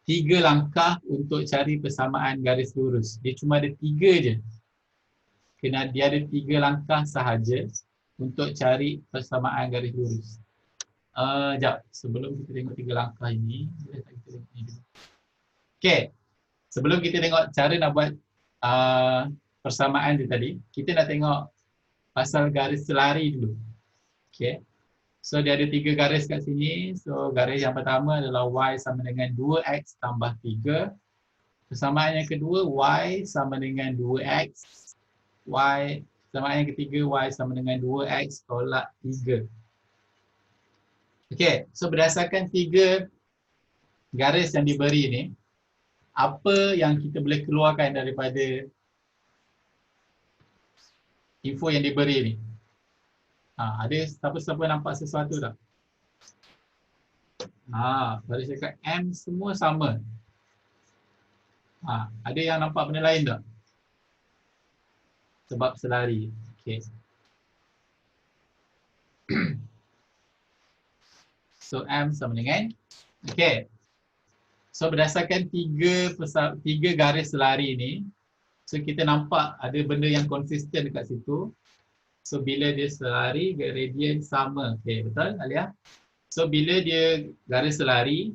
3 langkah untuk cari persamaan garis lurus. Dia cuma ada 3 je. Kena dia ada 3 langkah sahaja untuk cari persamaan garis lurus. Sekejap. Sebelum kita tengok 3 langkah ini, kita tengok ni dulu. Okay. Sebelum kita tengok cara nak buat persamaan dia tadi, kita nak tengok pasal garis selari dulu. Okay. So dia ada 3 garis kat sini. So garis yang pertama adalah Y sama dengan 2X tambah 3. Persamaan yang kedua, Y sama dengan 2X. Persamaan yang ketiga, Y sama dengan 2X tolak 3. Okey, so berdasarkan 3 garis yang diberi ni, apa yang kita boleh keluarkan daripada info yang diberi ni? Ada siapa-siapa nampak sesuatu tak? Baru cakap M semua sama. Ada yang nampak benda lain tak? Sebab selari. Okay. So M sama dengan, okay. So berdasarkan 3 garis selari ni, so kita nampak ada benda yang konsisten dekat situ. So bila dia selari, gradient sama. Okay, betul Alia? So bila dia garis selari,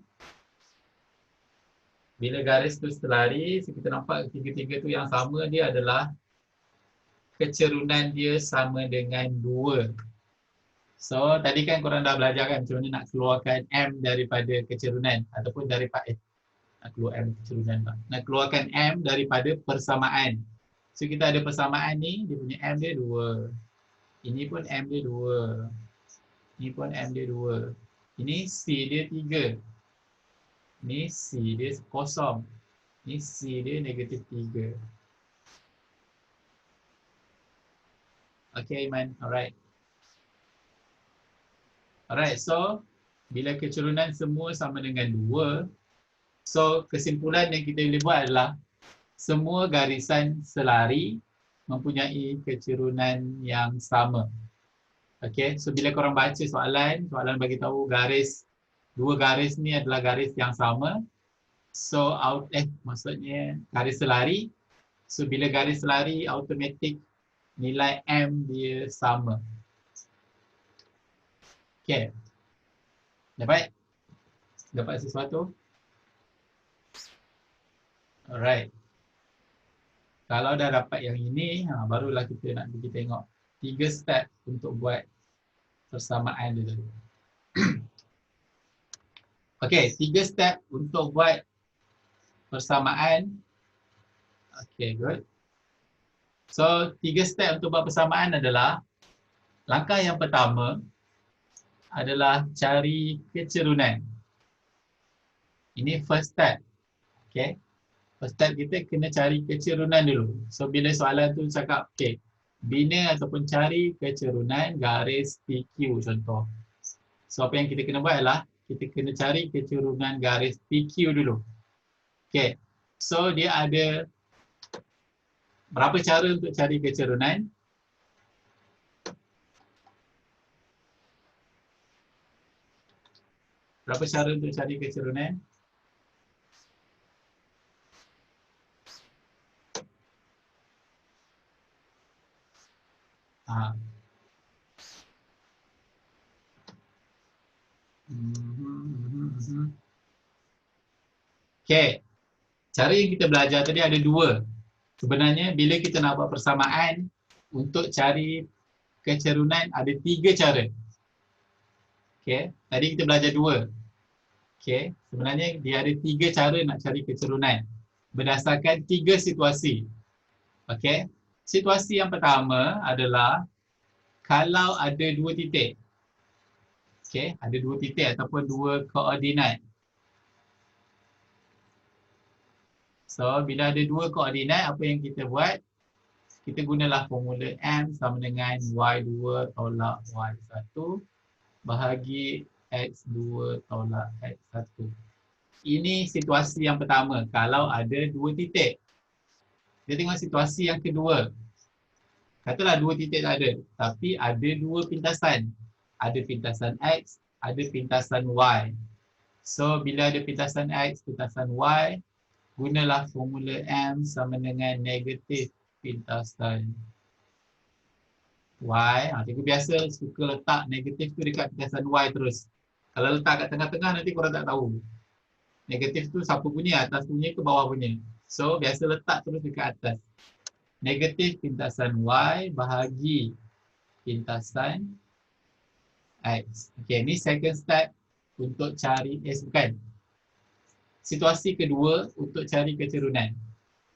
bila garis tu selari, so kita nampak tiga-tiga tu yang sama, dia adalah kecerunan dia sama dengan 2. So tadi kan korang dah belajar kan macam mana nak keluarkan M daripada kecerunan ataupun daripada nak keluar M kecerunan tak? Nak keluarkan M daripada persamaan. So kita ada persamaan ni, dia punya M dia 2. Ini pun M dia 2. Ini pun M dia 2. Ini C dia 3. Ini C dia kosong. Ini C dia negatif 3. Okay Iman, alright. Alright, so bila kecerunan semua sama dengan 2, so kesimpulan yang kita boleh buat adalah semua garisan selari mempunyai kecerunan yang sama. Okay, so bila korang baca soalan bagi tahu dua garis ni adalah garis yang sama. So maksudnya garis selari. So bila garis selari automatik nilai M dia sama. Okay. Dapat sesuatu? Alright. Kalau dah dapat yang ini, barulah kita nak pergi tengok 3 step untuk buat persamaan dulu. Okey, 3 step untuk buat persamaan. Okey, good. So, 3 step untuk buat persamaan adalah langkah yang pertama adalah cari kecerunan. Ini first step. Okey. First step kita kena cari kecerunan dulu. So, bila soalan tu cakap, okey, bina ataupun cari kecerunan garis PQ contoh. So apa yang kita kena buat adalah kita kena cari kecerunan garis PQ dulu. Okay, so dia ada berapa cara untuk cari kecerunan? Berapa cara untuk cari kecerunan? Okay, cara yang kita belajar tadi ada 2. Sebenarnya bila kita nak buat persamaan untuk cari kecerunan ada 3 cara. Okay, tadi kita belajar 2. Okay, sebenarnya dia ada 3 cara nak cari kecerunan berdasarkan 3 situasi. Okay, situasi yang pertama adalah kalau ada 2 titik. Okay, ada 2 titik ataupun 2 koordinat. So, bila ada 2 koordinat, apa yang kita buat? Kita gunalah formula M sama dengan Y2 tolak Y1 bahagi X2 tolak X1. Ini situasi yang pertama, kalau ada 2 titik. Kita tengok situasi yang kedua. Katalah 2 titik tak ada, tapi ada 2 pintasan. Ada pintasan X, ada pintasan Y. So, bila ada pintasan X, pintasan Y, gunalah formula M sama dengan negatif pintasan Y. Cikgu biasa suka letak negatif tu dekat pintasan Y terus. Kalau letak kat tengah-tengah nanti korang tak tahu. Negatif tu siapa punya, atas punya ke bawah punya. So, biasa letak terus dekat atas. Negatif pintasan Y bahagi pintasan X. Okay, ni second step untuk cari, bukan. Situasi kedua untuk cari kecerunan.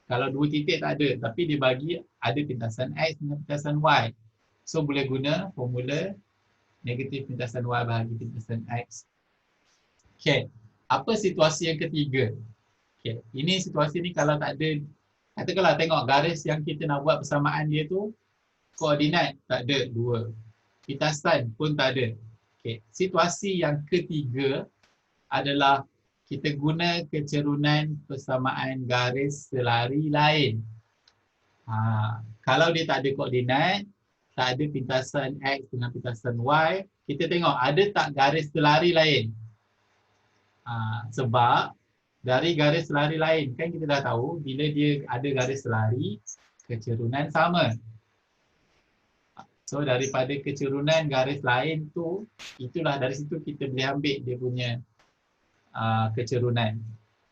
Kalau dua titik tak ada, tapi dia bagi ada pintasan X dengan pintasan Y. So boleh guna formula negatif pintasan Y bahagi pintasan X. Okay, apa situasi yang ketiga? Okay, ini situasi ni kalau tak ada, katakanlah tengok garis yang kita nak buat persamaan dia tu, koordinat tak ada, 2. Pintasan pun tak ada. Okay, situasi yang ketiga adalah kita guna kecerunan persamaan garis selari lain. Kalau dia tak ada koordinat, tak ada pintasan X dengan pintasan Y, kita tengok ada tak garis selari lain. Sebab dari garis selari lain, kan kita dah tahu bila dia ada garis selari, kecerunan sama. So daripada kecerunan garis lain tu, itulah dari situ kita boleh ambil dia punya kecerunan.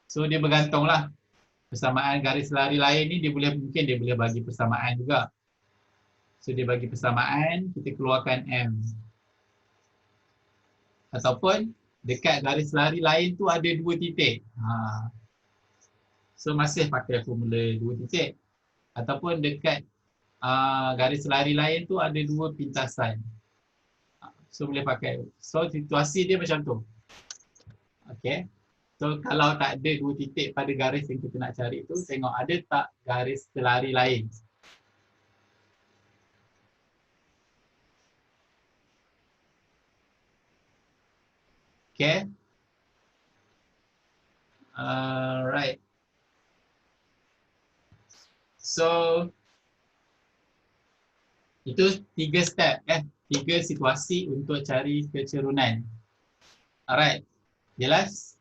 So dia bergantunglah. Persamaan garis selari lain ni mungkin dia boleh bagi persamaan juga. So dia bagi persamaan, kita keluarkan M. Ataupun dekat garis selari lain tu ada 2 titik. So masih pakai formula 2 titik. Ataupun dekat garis selari lain tu ada 2 pintasan. So boleh pakai. So situasi dia macam tu. Okay. So kalau tak ada 2 titik pada garis yang kita nak cari tu, tengok ada tak garis selari lain. Okay. Alright. So itu 3 step, 3 situasi untuk cari kecerunan. Alright. Jelas?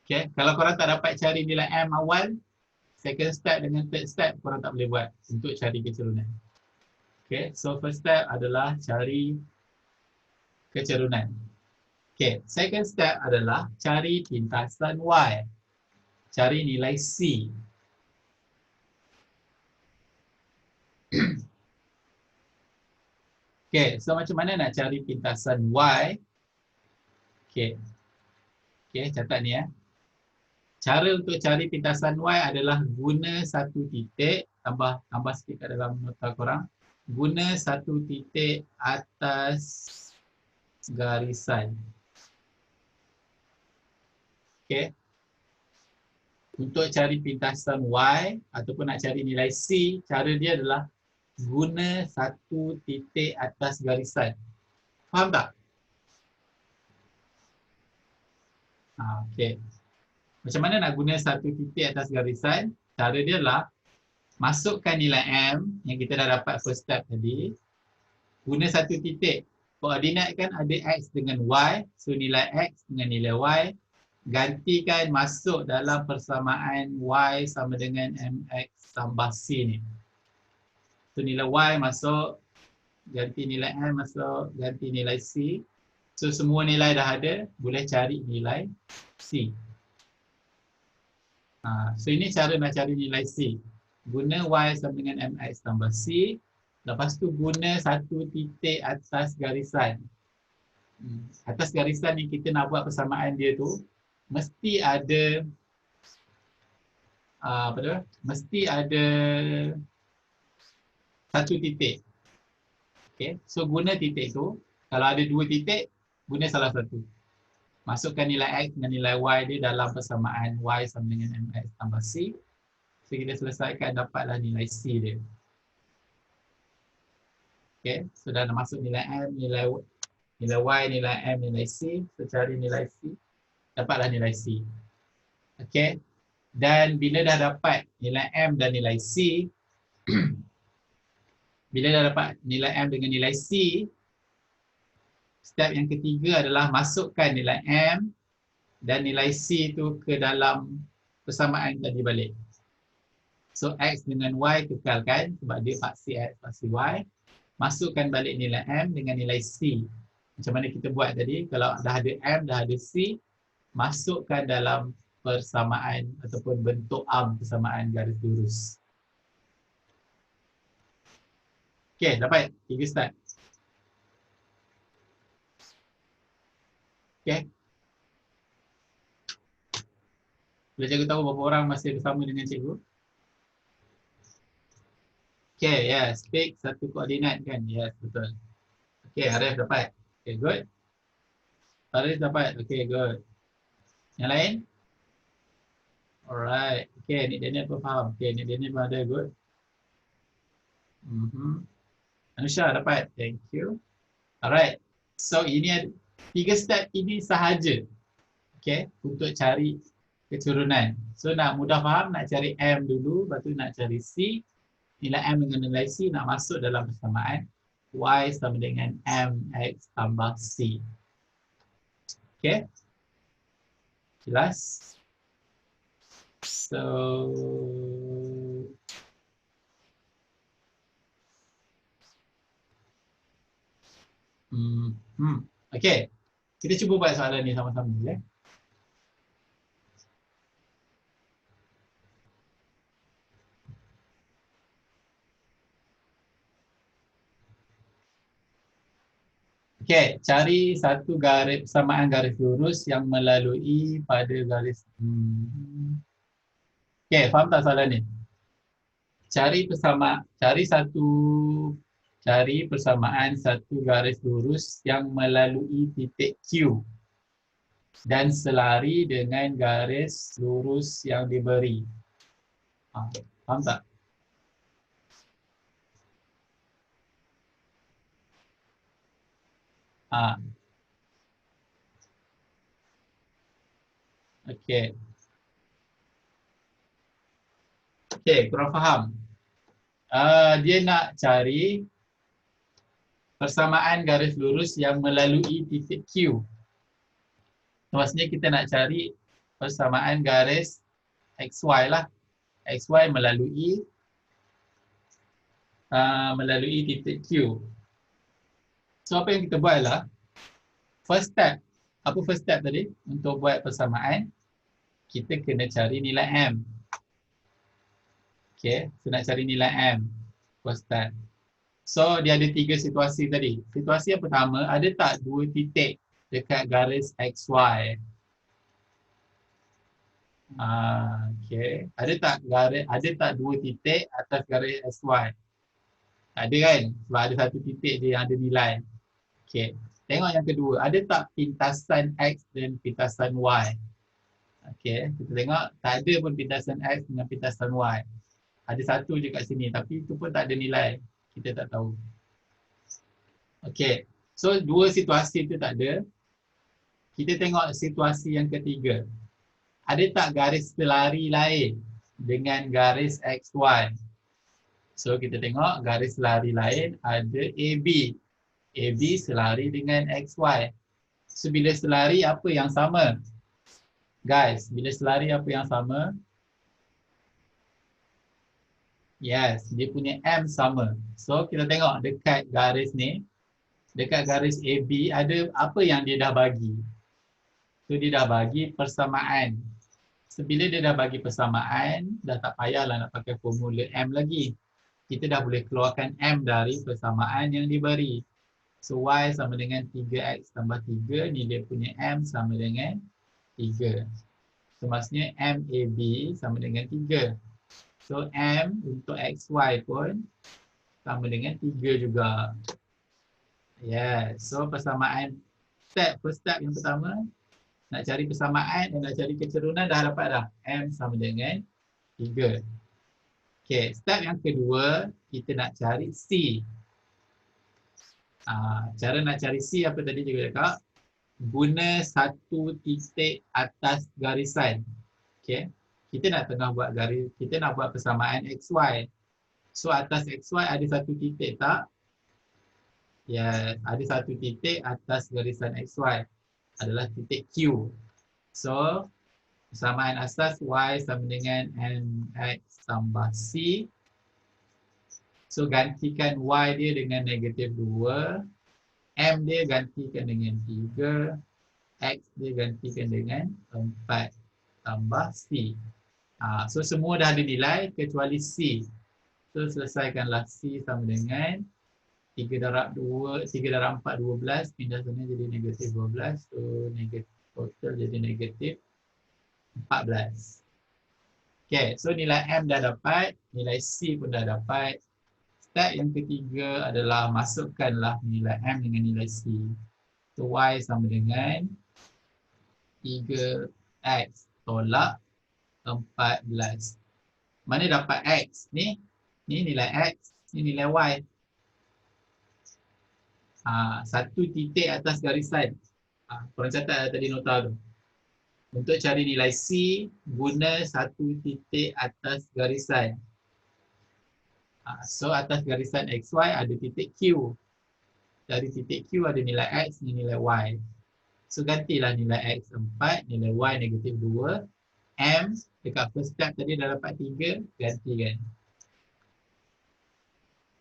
Okay, kalau korang tak dapat cari nilai M awal, second step dengan third step korang tak boleh buat untuk cari kecerunan. Okay, so first step adalah cari kecerunan. Okay, second step adalah cari pintasan Y. Cari nilai C. Okay, so macam mana nak cari pintasan Y? Okay, catat ni ya. Cara untuk cari pintasan Y adalah guna satu titik, tambah sikit kat dalam nota korang. Guna satu titik atas garisan. Okay. Untuk cari pintasan Y ataupun nak cari nilai C, cara dia adalah guna satu titik atas garisan. Faham tak? Okay. Macam mana nak guna satu titik atas garisan? Cara dia adalah masukkan nilai M yang kita dah dapat first step tadi. Guna satu titik. Koordinat kan ada X dengan Y. So nilai X dengan nilai Y. Gantikan masuk dalam persamaan Y sama dengan MX tambah C ni. So nilai Y masuk. Ganti nilai M masuk. Ganti nilai C. So semua nilai dah ada. Boleh cari nilai C. So ini cara nak cari nilai C. Guna Y sama dengan MX tambah C. Lepas tu guna satu titik atas garisan. Atas garisan yang kita nak buat persamaan dia tu, mesti ada mesti ada satu titik. Okay. So guna titik tu. Kalau ada 2 titik, guna salah satu. Masukkan nilai X dengan nilai Y dia dalam persamaan Y sama dengan MX tambah C. So kita selesaikan, dapatlah nilai C dia. Okay, so dah masuk nilai M, nilai Y, nilai M, nilai C. So cari nilai C, dapatlah nilai C. Okay, dan bila dah dapat nilai M dan nilai C, bila dah dapat nilai M dengan nilai C, step yang ketiga adalah masukkan nilai M dan nilai C tu ke dalam persamaan tadi balik. So X dengan Y tukarkan sebab dia paksi X, paksi Y. Masukkan balik nilai M dengan nilai C. Macam mana kita buat tadi, kalau dah ada M, dah ada C, masukkan dalam persamaan ataupun bentuk persamaan garis lurus. Okay, dapat 3 step. Okay. Boleh cikgu tahu berapa orang masih bersama dengan cikgu? Okay, yes. Pick satu koordinat kan? Yes, betul. Okay, Arif dapat. Okay, good. Arif dapat. Okay, good. Yang lain? Alright. Okay, ni Daniel pun faham. Okay, ni Daniel pun ada. Good. Anusha dapat. Thank you. Alright. So, ini ada 3 step ini sahaja. Okay, untuk cari keturunan. So, nak mudah faham, nak cari M dulu, lepas tu nak cari C. Nilai M dengan nilai C nak masuk dalam persamaan Y sama dengan MX tambah C. Okay? Jelas? So, okay. Kita cuba buat soalan ni sama-sama. Ya? Okay, cari satu garis persamaan garis lurus yang melalui pada garis. Okay, faham tak soalan ni? Cari persamaan satu garis lurus yang melalui titik Q dan selari dengan garis lurus yang diberi. Faham tak? Okay. Okay, kurang faham. Dia nak cari persamaan garis lurus yang melalui titik Q. Maksudnya kita nak cari persamaan garis XY lah. XY melalui titik Q. So apa yang kita buat lah, first step. Apa first step tadi? Untuk buat persamaan, kita kena cari nilai M. Okay, so nak cari nilai M. First step. So dia ada 3 situasi tadi. Situasi yang pertama, ada tak 2 titik dekat garis XY? Okay. Ada tak 2 titik atas garis XY? Ada kan? Sebab ada satu titik dia yang ada nilai. Okay. Tengok yang kedua. Ada tak pintasan X dan pintasan Y? Okay. Kita tengok tak ada pun pintasan X dengan pintasan Y. Ada satu je kat sini tapi itu pun tak ada nilai. Kita tak tahu. Okay. So, 2 situasi itu tak ada. Kita tengok situasi yang ketiga. Ada tak garis selari lain dengan garis XY? So, kita tengok garis selari lain ada AB. AB selari dengan XY. So, bila selari apa yang sama? Guys, bila selari apa yang sama? Yes, dia punya M sama. So, kita tengok dekat garis ni. Dekat garis AB ada apa yang dia dah bagi? So, dia dah bagi persamaan. So, bila dia dah bagi persamaan, dah tak payahlah nak pakai formula M lagi. Kita dah boleh keluarkan M dari persamaan yang diberi. So, Y sama dengan 3X tambah 3. Ni dia punya M sama dengan 3. So, maksudnya MAB sama dengan 3. So, M untuk XY pun sama dengan 3 juga. Yes. So, persamaan first step yang pertama, nak cari persamaan dan nak cari keturunan dah dapat dah. M sama dengan 3. Okay, step yang kedua, kita nak cari C. Cara nak cari C apa tadi juga cakap? Guna satu titik atas garisan. Okay, kita nak buat persamaan XY. So, atas XY ada satu titik tak? Ya, ada satu titik atas garisan XY. Adalah titik Q. So, persamaan asas Y sama dengan MX tambah C. So, gantikan Y dia dengan negatif 2. M dia gantikan dengan 3. X dia gantikan dengan 4 tambah C. So, semua dah ada nilai kecuali C. So, selesaikanlah C sama dengan 3 darab 2, 3 darab 4, 12. Pindah sana jadi negatif 12. So, negatif total jadi negatif 14. Okay, so nilai M dah dapat, nilai C pun dah dapat. Step yang ketiga adalah masukkanlah nilai M dengan nilai C. So, Y sama dengan 3X tolak 14. Mana dapat X? Ni nilai X, ni nilai Y. Satu titik atas garisan. Korang catat tadi nota tu. Untuk cari nilai C, guna satu titik atas garisan. So, atas garisan XY ada titik Q. Dari titik Q ada nilai X, ni nilai Y. So, gantilah nilai X 4, nilai Y negatif 2. M, dekat first step tadi dah dapat 3, gantikan.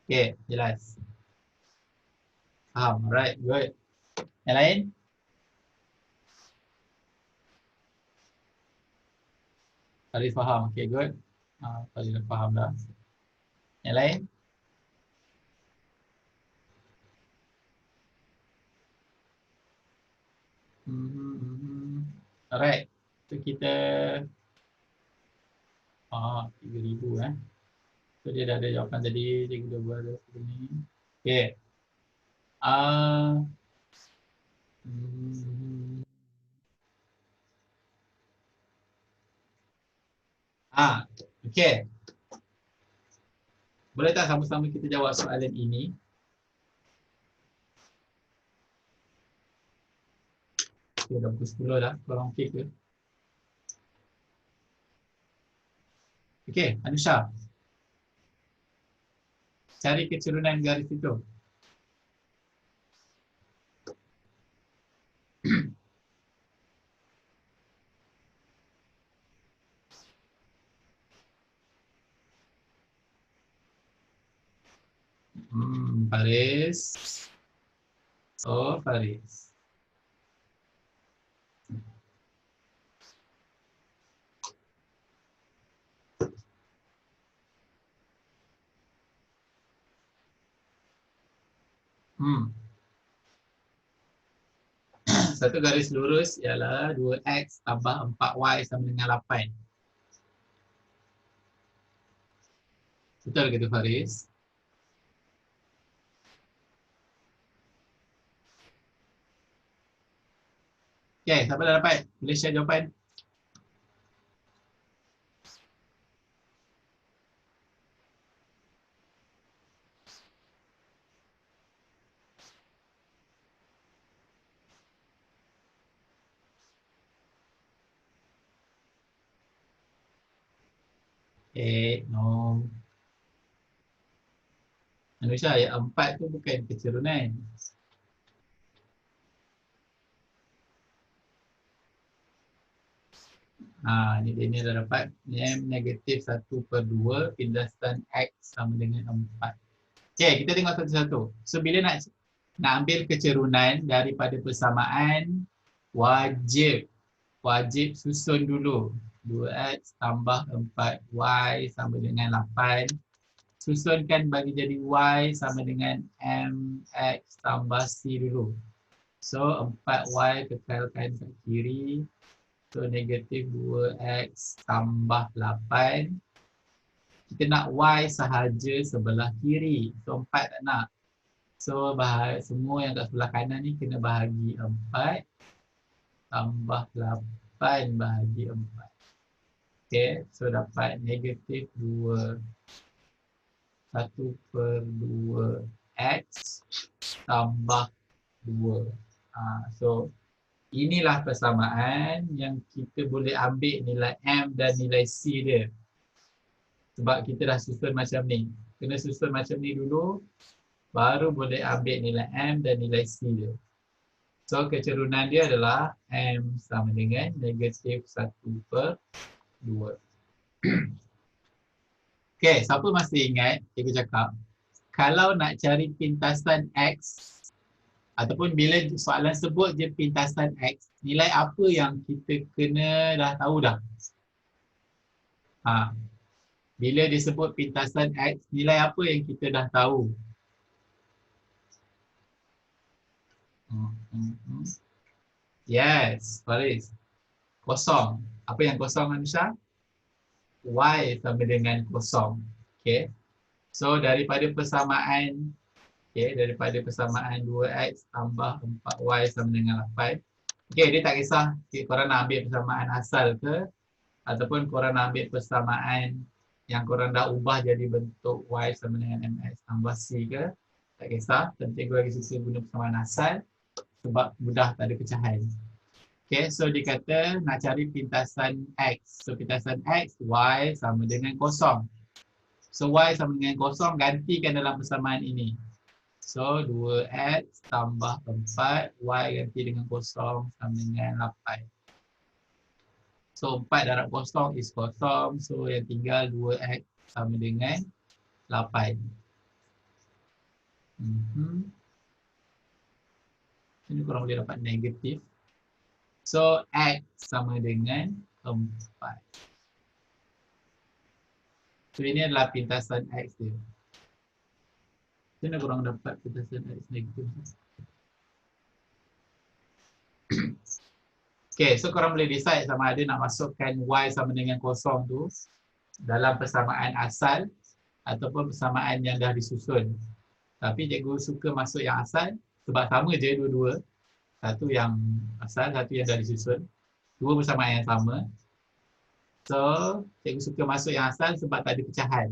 Okay, jelas. Faham, alright, good. Yang lain? Tadi faham, okay, good. Tadi dah faham dah. Yang lain? Alright, so kita 3,000 So dia dah ada jawapan tadi, dia kita buat sini. Okay. Okay. Boleh tak sama-sama kita jawab soalan ini? Okay, dah pukul 10 dah. Korang okey ke? Okay, Anusha. Cari kecerunan garis itu. Faris. Oh, Faris. Satu garis lurus ialah 2x tambah 4y sama dengan 8. Betul ke tu, Faris? Okay, siapa dah dapat? Boleh share jawapan? No. Anusha, ayat 4 tu bukan kecerunan. Ni dia dah dapat M negatif 1/2 pindasan X sama dengan 4. Okay, kita tengok satu-satu. So, bila nak ambil kecerunan daripada persamaan, wajib susun dulu. 2X tambah 4Y sama dengan 8. Susunkan bagi jadi Y sama dengan MX tambah C dulu. So, 4Y kekalkan ke kiri. So, negatif 2X tambah 8. Kita nak Y sahaja sebelah kiri. So, 4 tak nak. So, semua yang kat sebelah kanan ni kena bahagi 4 tambah 8 bahagi 4. Okay, so dapat negatif 1/2 X tambah 2. So, inilah persamaan yang kita boleh ambil nilai M dan nilai C dia. Sebab kita dah susun macam ni. Kena susun macam ni dulu, baru boleh ambil nilai M dan nilai C dia. So, kecerunan dia adalah M sama dengan negatif 1/2. Okay, siapa masih ingat cikgu cakap, kalau nak cari pintasan X, ataupun bila soalan sebut je pintasan X, nilai apa yang kita kena dah tahu dah? Bila disebut pintasan X, nilai apa yang kita dah tahu? Yes, Faris. Kosong. Apa yang kosong, Anusha? Y sama dengan kosong. Okay. So daripada persamaan, okay, daripada persamaan 2x tambah 4y sama dengan 8. Okay, dia tak kisah okay, korang nak ambil persamaan asal ke ataupun korang nak ambil persamaan yang korang dah ubah jadi bentuk y sama dengan mx tambah c ke. Tak kisah, penting gua lagi suka guna persamaan asal sebab mudah tak ada pecahan. Okay, so dia kata nak cari pintasan x. So pintasan x, y sama dengan kosong. So y sama dengan kosong, gantikan dalam persamaan ini. So 2x tambah 4, y ganti dengan kosong sama dengan 8. So 4 darab kosong is kosong, so yang tinggal 2x sama dengan 8. Ini korang boleh dapat negatif. So x sama dengan 4. So ini adalah pintasan x dia. Macam mana korang dapat pintasan x negatif? Okay, so korang boleh decide sama ada nak masukkan y sama dengan kosong tu dalam persamaan asal ataupun persamaan yang dah disusun. Tapi cikgu suka masuk yang asal sebab sama je dua-dua. Satu yang asal, satu yang dah disusun. Dua persamaan yang sama. So, cikgu suka masuk yang asal sebab tak ada pecahan.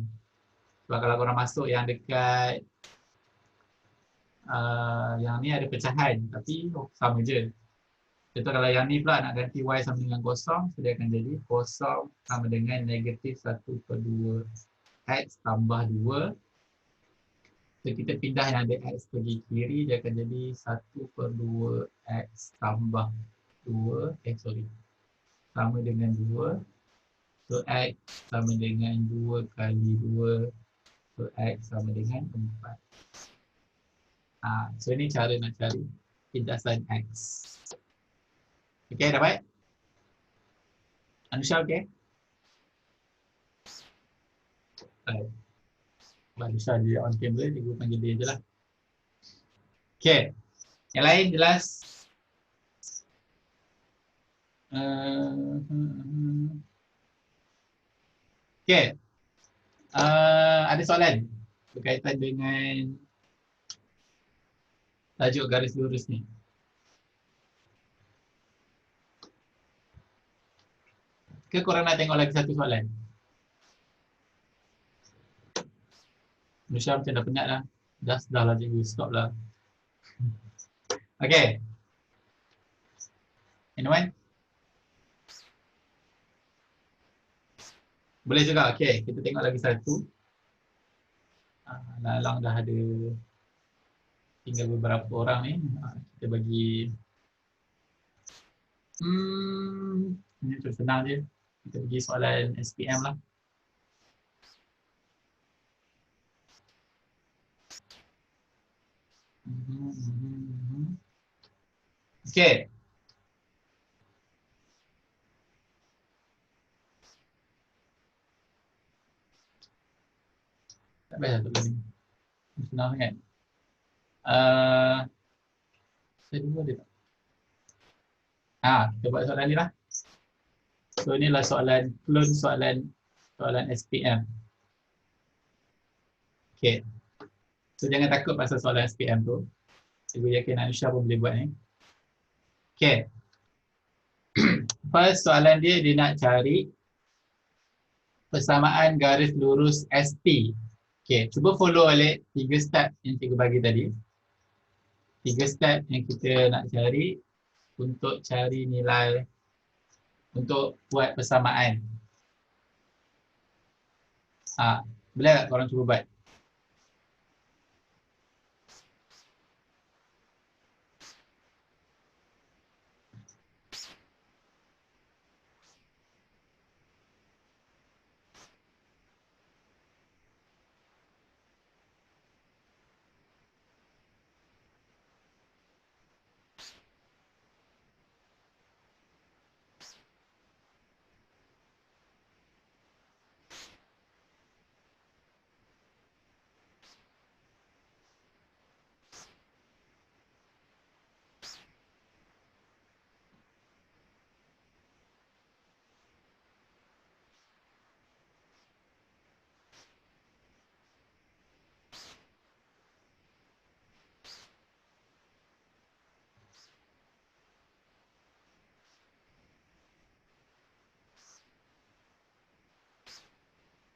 Sebab kalau korang masuk yang dekat yang ni ada pecahan, tapi sama je. Contoh kalau yang ni pula nak ganti y sama dengan kosong, so dia akan jadi kosong sama dengan negatif 1/2 x tambah 2. So kita pindah yang ada x pergi kiri, dia akan jadi 1/2 x tambah 2, sama dengan 2. So x sama dengan 2 kali 2, so x sama dengan 4. So ini cara nak cari pintasan x. Okay, dapat? Anusha, okay? Baik. Anusha dia on camera, cikgu panggil dia je lah. Okay, yang lain jelas? Okay, ada soalan berkaitan dengan tajuk garis lurus ni. Ke korang nak tengok lagi satu soalan? Nusha macam dah penat lah. Dah lah cikgu, stop lah. Okay. Anyone? Boleh juga, okay. Kita tengok lagi satu. Lalang dah ada tinggal beberapa orang ni. Kita bagi ini tu senang je. Kita bagi soalan SPM lah. Okay. Tak payah satu lagi. Senang sangat. Saya dulu ada tak? Kita buat soalan ni lah. So inilah soalan, clone soalan SPM. Okay. So jangan takut pasal soalan SPM tu. Saya yakin Anusha pun boleh buat ni. Okay. First soalan dia nak cari persamaan garis lurus ST. Okay, cuba follow balik 3 step yang cikgu bagi tadi. 3 step yang kita nak cari untuk cari nilai, untuk buat persamaan. Boleh tak korang cuba buat?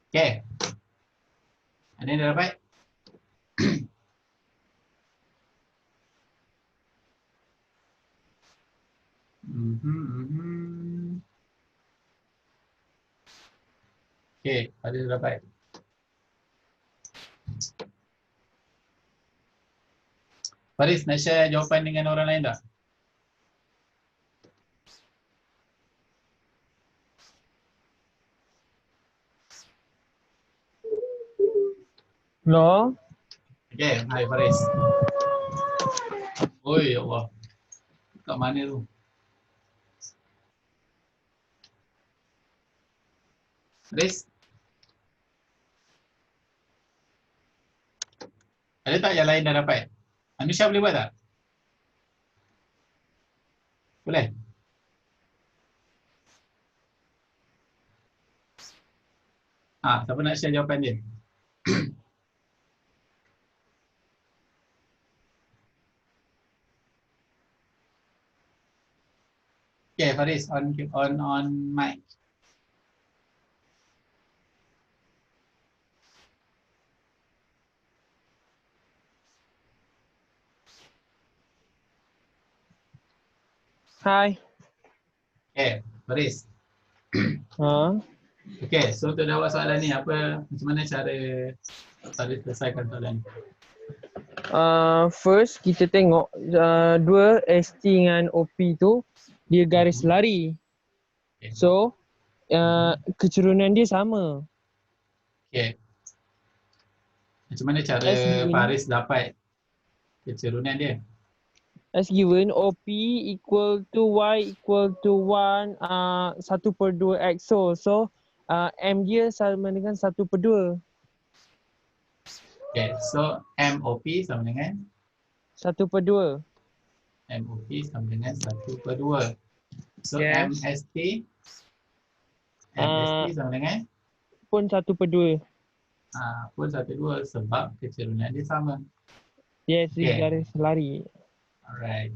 Okay. Ada yang dah dapat? Okay, ada yang dapat? Faris, nak share jawapan dengan orang lain tak? No. Okay, hai Faris. Oi, ya Allah. Kat mana tu? Faris? Ada tak yang lain dah dapat? Anusha boleh buat tak? Boleh? Siapa nak share jawapan dia? Okay, Faris, on mic. Hai. Okay, Faris. Ha. Okay, so untuk jawab soalan ni, macam mana cara Faris selesaikan soalan ni? First kita tengok dua ST dengan OP tu dia garis lari. Okay. So kecerunan dia sama. Okay. Macam mana cara As given. Faris dapat kecerunan dia? As given, OP equal to Y equal to 1 1/2 XO. So M dia sama dengan 1/2. Okay, so MOP sama dengan 1/2. MOP sama dengan 1/2. So Yes. MST sama dengan Pun 1/2. pun 1/2 sebab kecerunan dia sama. Yes, Okay. garis lari. Alright.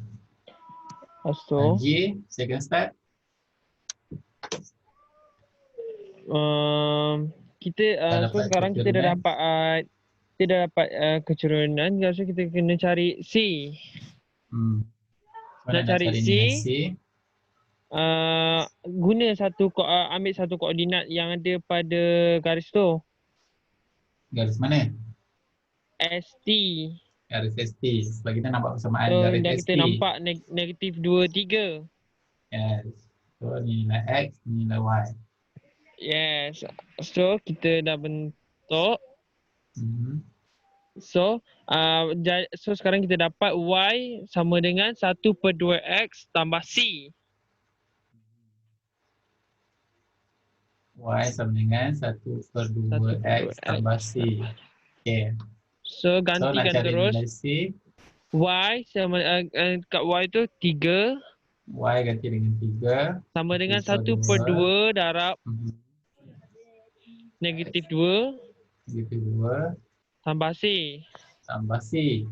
So G, second step. kita so dapat sekarang kita dah kecerunan. dapat kecerunan, so kita kena cari C. Nak cari C, guna ambil satu koordinat yang ada pada garis tu. Garis mana? ST. Garis ST. Sebab kita nampak persamaan So garis dah ST. kita nampak negatif 2, 3. Yes. So ni nilai X, ni nilai Y. Yes. So kita dah bentuk. So sekarang kita dapat Y sama dengan 1/2X tambah C. Y sama dengan 1/2X tambah C. Okay. So gantikan nak cari terus. nilai C. Y sama kat Y tu 3. Y ganti dengan 3. Sama dengan 1/2 darab negatif 2. Negatif 2. Tambah C. Tambah C.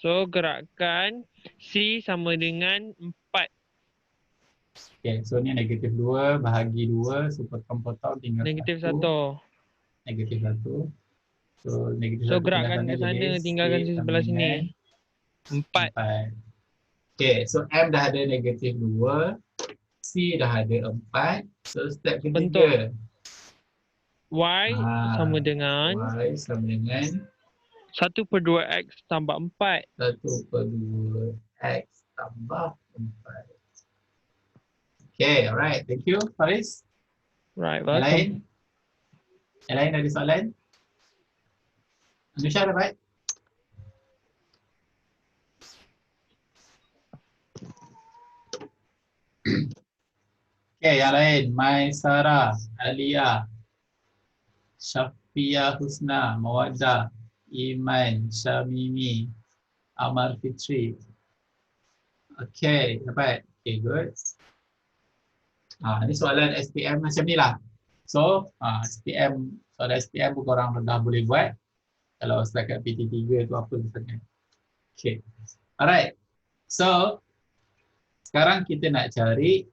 So gerakan C sama dengan 4. Okay, so ni negatif 2 bahagi 2. So potong-potong tinggal negatif 1. 1. Negatif 1. So negatif 1 gerakkan ke sana, tinggalkan di sebelah sini. 4. Okay, so M dah ada negatif 2. C dah ada 4. So step ketiga. Bentuk. Y sama dengan Y sama dengan 1/2X tambah 4. 1/2X tambah 4. Okay, alright. Thank you, Faris. Right, Yang lain? welcome. Yang lain ada soalan? Anusha dapat? Okay, yang lain. Mai Sarah, Alia, Syafia Husna, Mawaddah, Iman, Syamimi, Amar Fitri. Okay, dapat. Okay, good. Ini soalan SPM macam ni lah. So, soalan SPM pun korang dah boleh buat. Kalau setakat PT3 tu apa misalnya. Okay. Alright. So, sekarang kita nak cari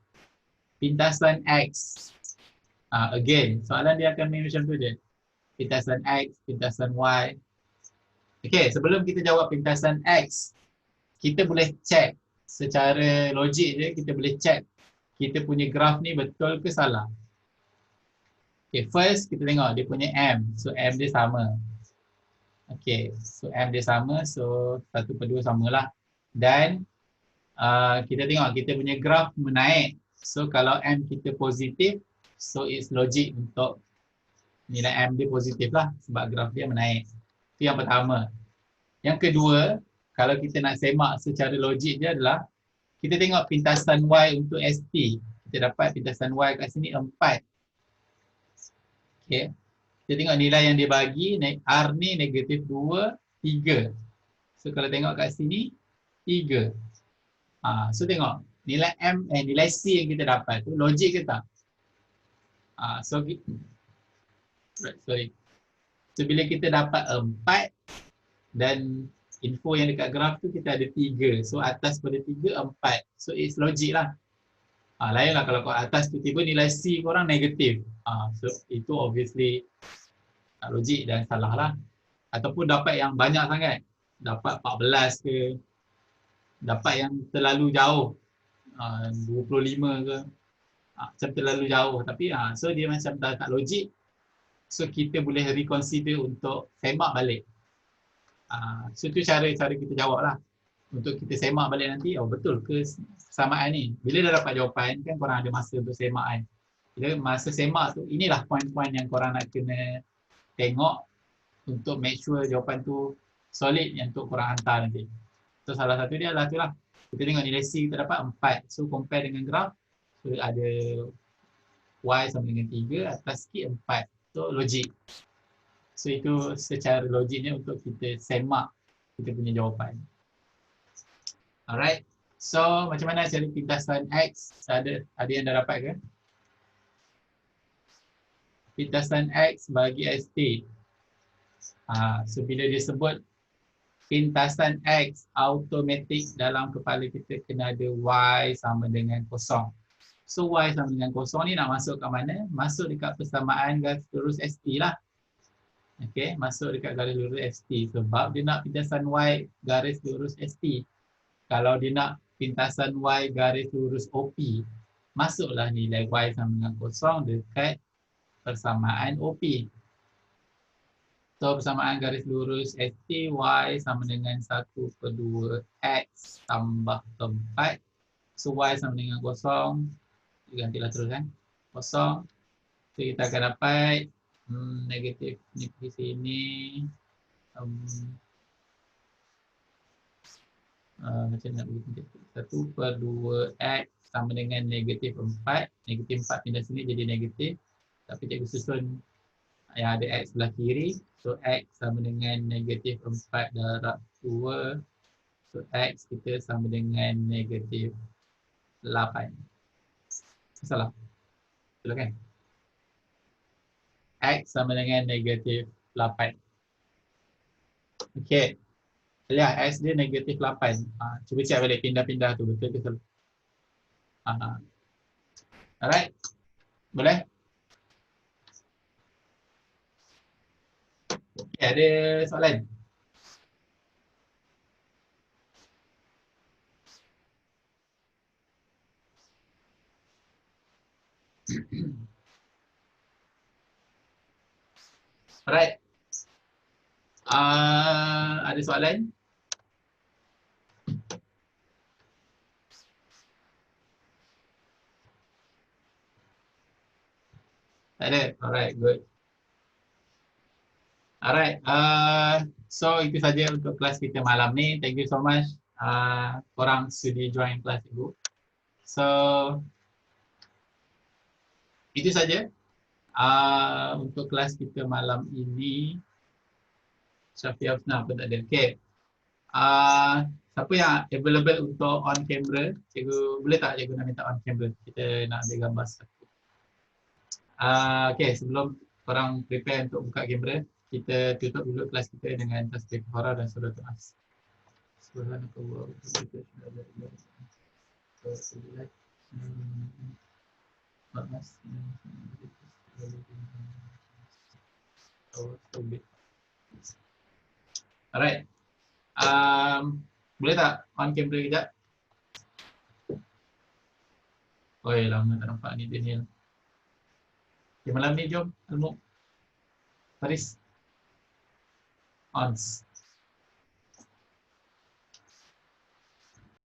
pintasan X. Again, soalan dia akan macam tu je. Pintasan X, pintasan Y. Okay, sebelum kita jawab pintasan X, kita boleh check secara logik je, kita boleh check kita punya graf ni betul ke salah. Okay, first kita tengok dia punya M. So M dia sama. Okay, so M dia sama, so 1/2 samalah. Dan kita tengok kita punya graf menaik. So kalau M kita positif, so it's logic untuk nilai M dia positif lah sebab graf dia menaik. Itu yang pertama. Yang kedua, kalau kita nak semak secara logik dia adalah kita tengok pintasan Y untuk ST. Kita dapat pintasan Y kat sini 4. Okay. Kita tengok nilai yang dia bagi, R ni negatif 2, 3. So kalau tengok kat sini, 3. So tengok, nilai nilai C yang kita dapat tu logik ke tak? So bila kita dapat 4 dan info yang dekat graf tu kita ada 3. So atas pada 3, 4. So it's logic lah. Lain lah kalau kat atas tiba-tiba nilai C korang negatif. So itu obviously logik dan salah lah. Ataupun dapat yang banyak sangat. Dapat 14 ke. Dapat yang terlalu jauh. 25 ke. Macam terlalu jauh. Tapi so dia macam tak logik. So kita boleh reconsider untuk semak balik. So tu cara kita jawab lah. Untuk kita semak balik nanti, betul ke kesamaan ni. Bila dah dapat jawapan, kan korang ada masa untuk semak kan. Bila masa semak tu, inilah poin-poin yang korang nak kena tengok untuk make sure jawapan tu solid yang untuk korang hantar nanti. So salah satu dia adalah tu lah. Kita tengok nilai C kita dapat 4. So compare dengan graf, so ada Y sama dengan 3, atas sikit 4. So logik. So itu secara logiknya untuk kita semak kita punya jawapan. Alright. So macam mana cari pintasan X? Ada yang dah dapat ke? Pintasan X bagi ST. So bila dia sebut pintasan X, automatik dalam kepala kita kena ada Y sama dengan kosong. So Y sama dengan kosong ni nak masuk kat mana? Masuk dekat persamaan garis lurus ST lah. Okay, masuk dekat garis lurus ST. Sebab dia nak pintasan Y garis lurus ST. Kalau dia nak pintasan Y garis lurus OP, masuklah nilai Y sama dengan kosong dekat persamaan OP. So persamaan garis lurus ST, Y sama dengan 1/2 X tambah 4. So Y sama dengan kosong. Gantilah terus kan. Kosong. So kita akan dapat negatif ni di sini. Macam nak bagi 1/2 X sama dengan negatif 4. Negatif 4 pindah sini jadi negatif. Tapi cikgu susun yang ada X sebelah kiri. So X sama dengan negatif 4 darab 2. So X kita sama dengan negatif 8. Salah. Betul kan? X sama dengan negatif 8. Okay. Lihat X dia negatif 8. Cuba cek balik pindah-pindah tu. Betul ke salah? Alright. Boleh? Okay, ada soalan? Alright. Ada soalan? Tak ada? Alright, good. Alright, so itu saja untuk kelas kita malam ni. Thank you so much. Korang sudi join kelas ibu. So, itu saja untuk kelas kita malam ini. Syafiq Hafnah pun tak ada. Okay. Siapa yang available untuk on camera? Cikgu, boleh tak cikgu nak minta on camera? Kita nak ambil gambar satu. Okay, sebelum korang prepare untuk buka kamera, kita tutup dulu kelas kita dengan tasbih kafarah dan surah As. Subhanakallah wa bihamdihi. Alright. Boleh tak on camera kejap? Oi, lama tak nampak ni Daniel. Okay, malam ni jom Almuk. Faris. Ons.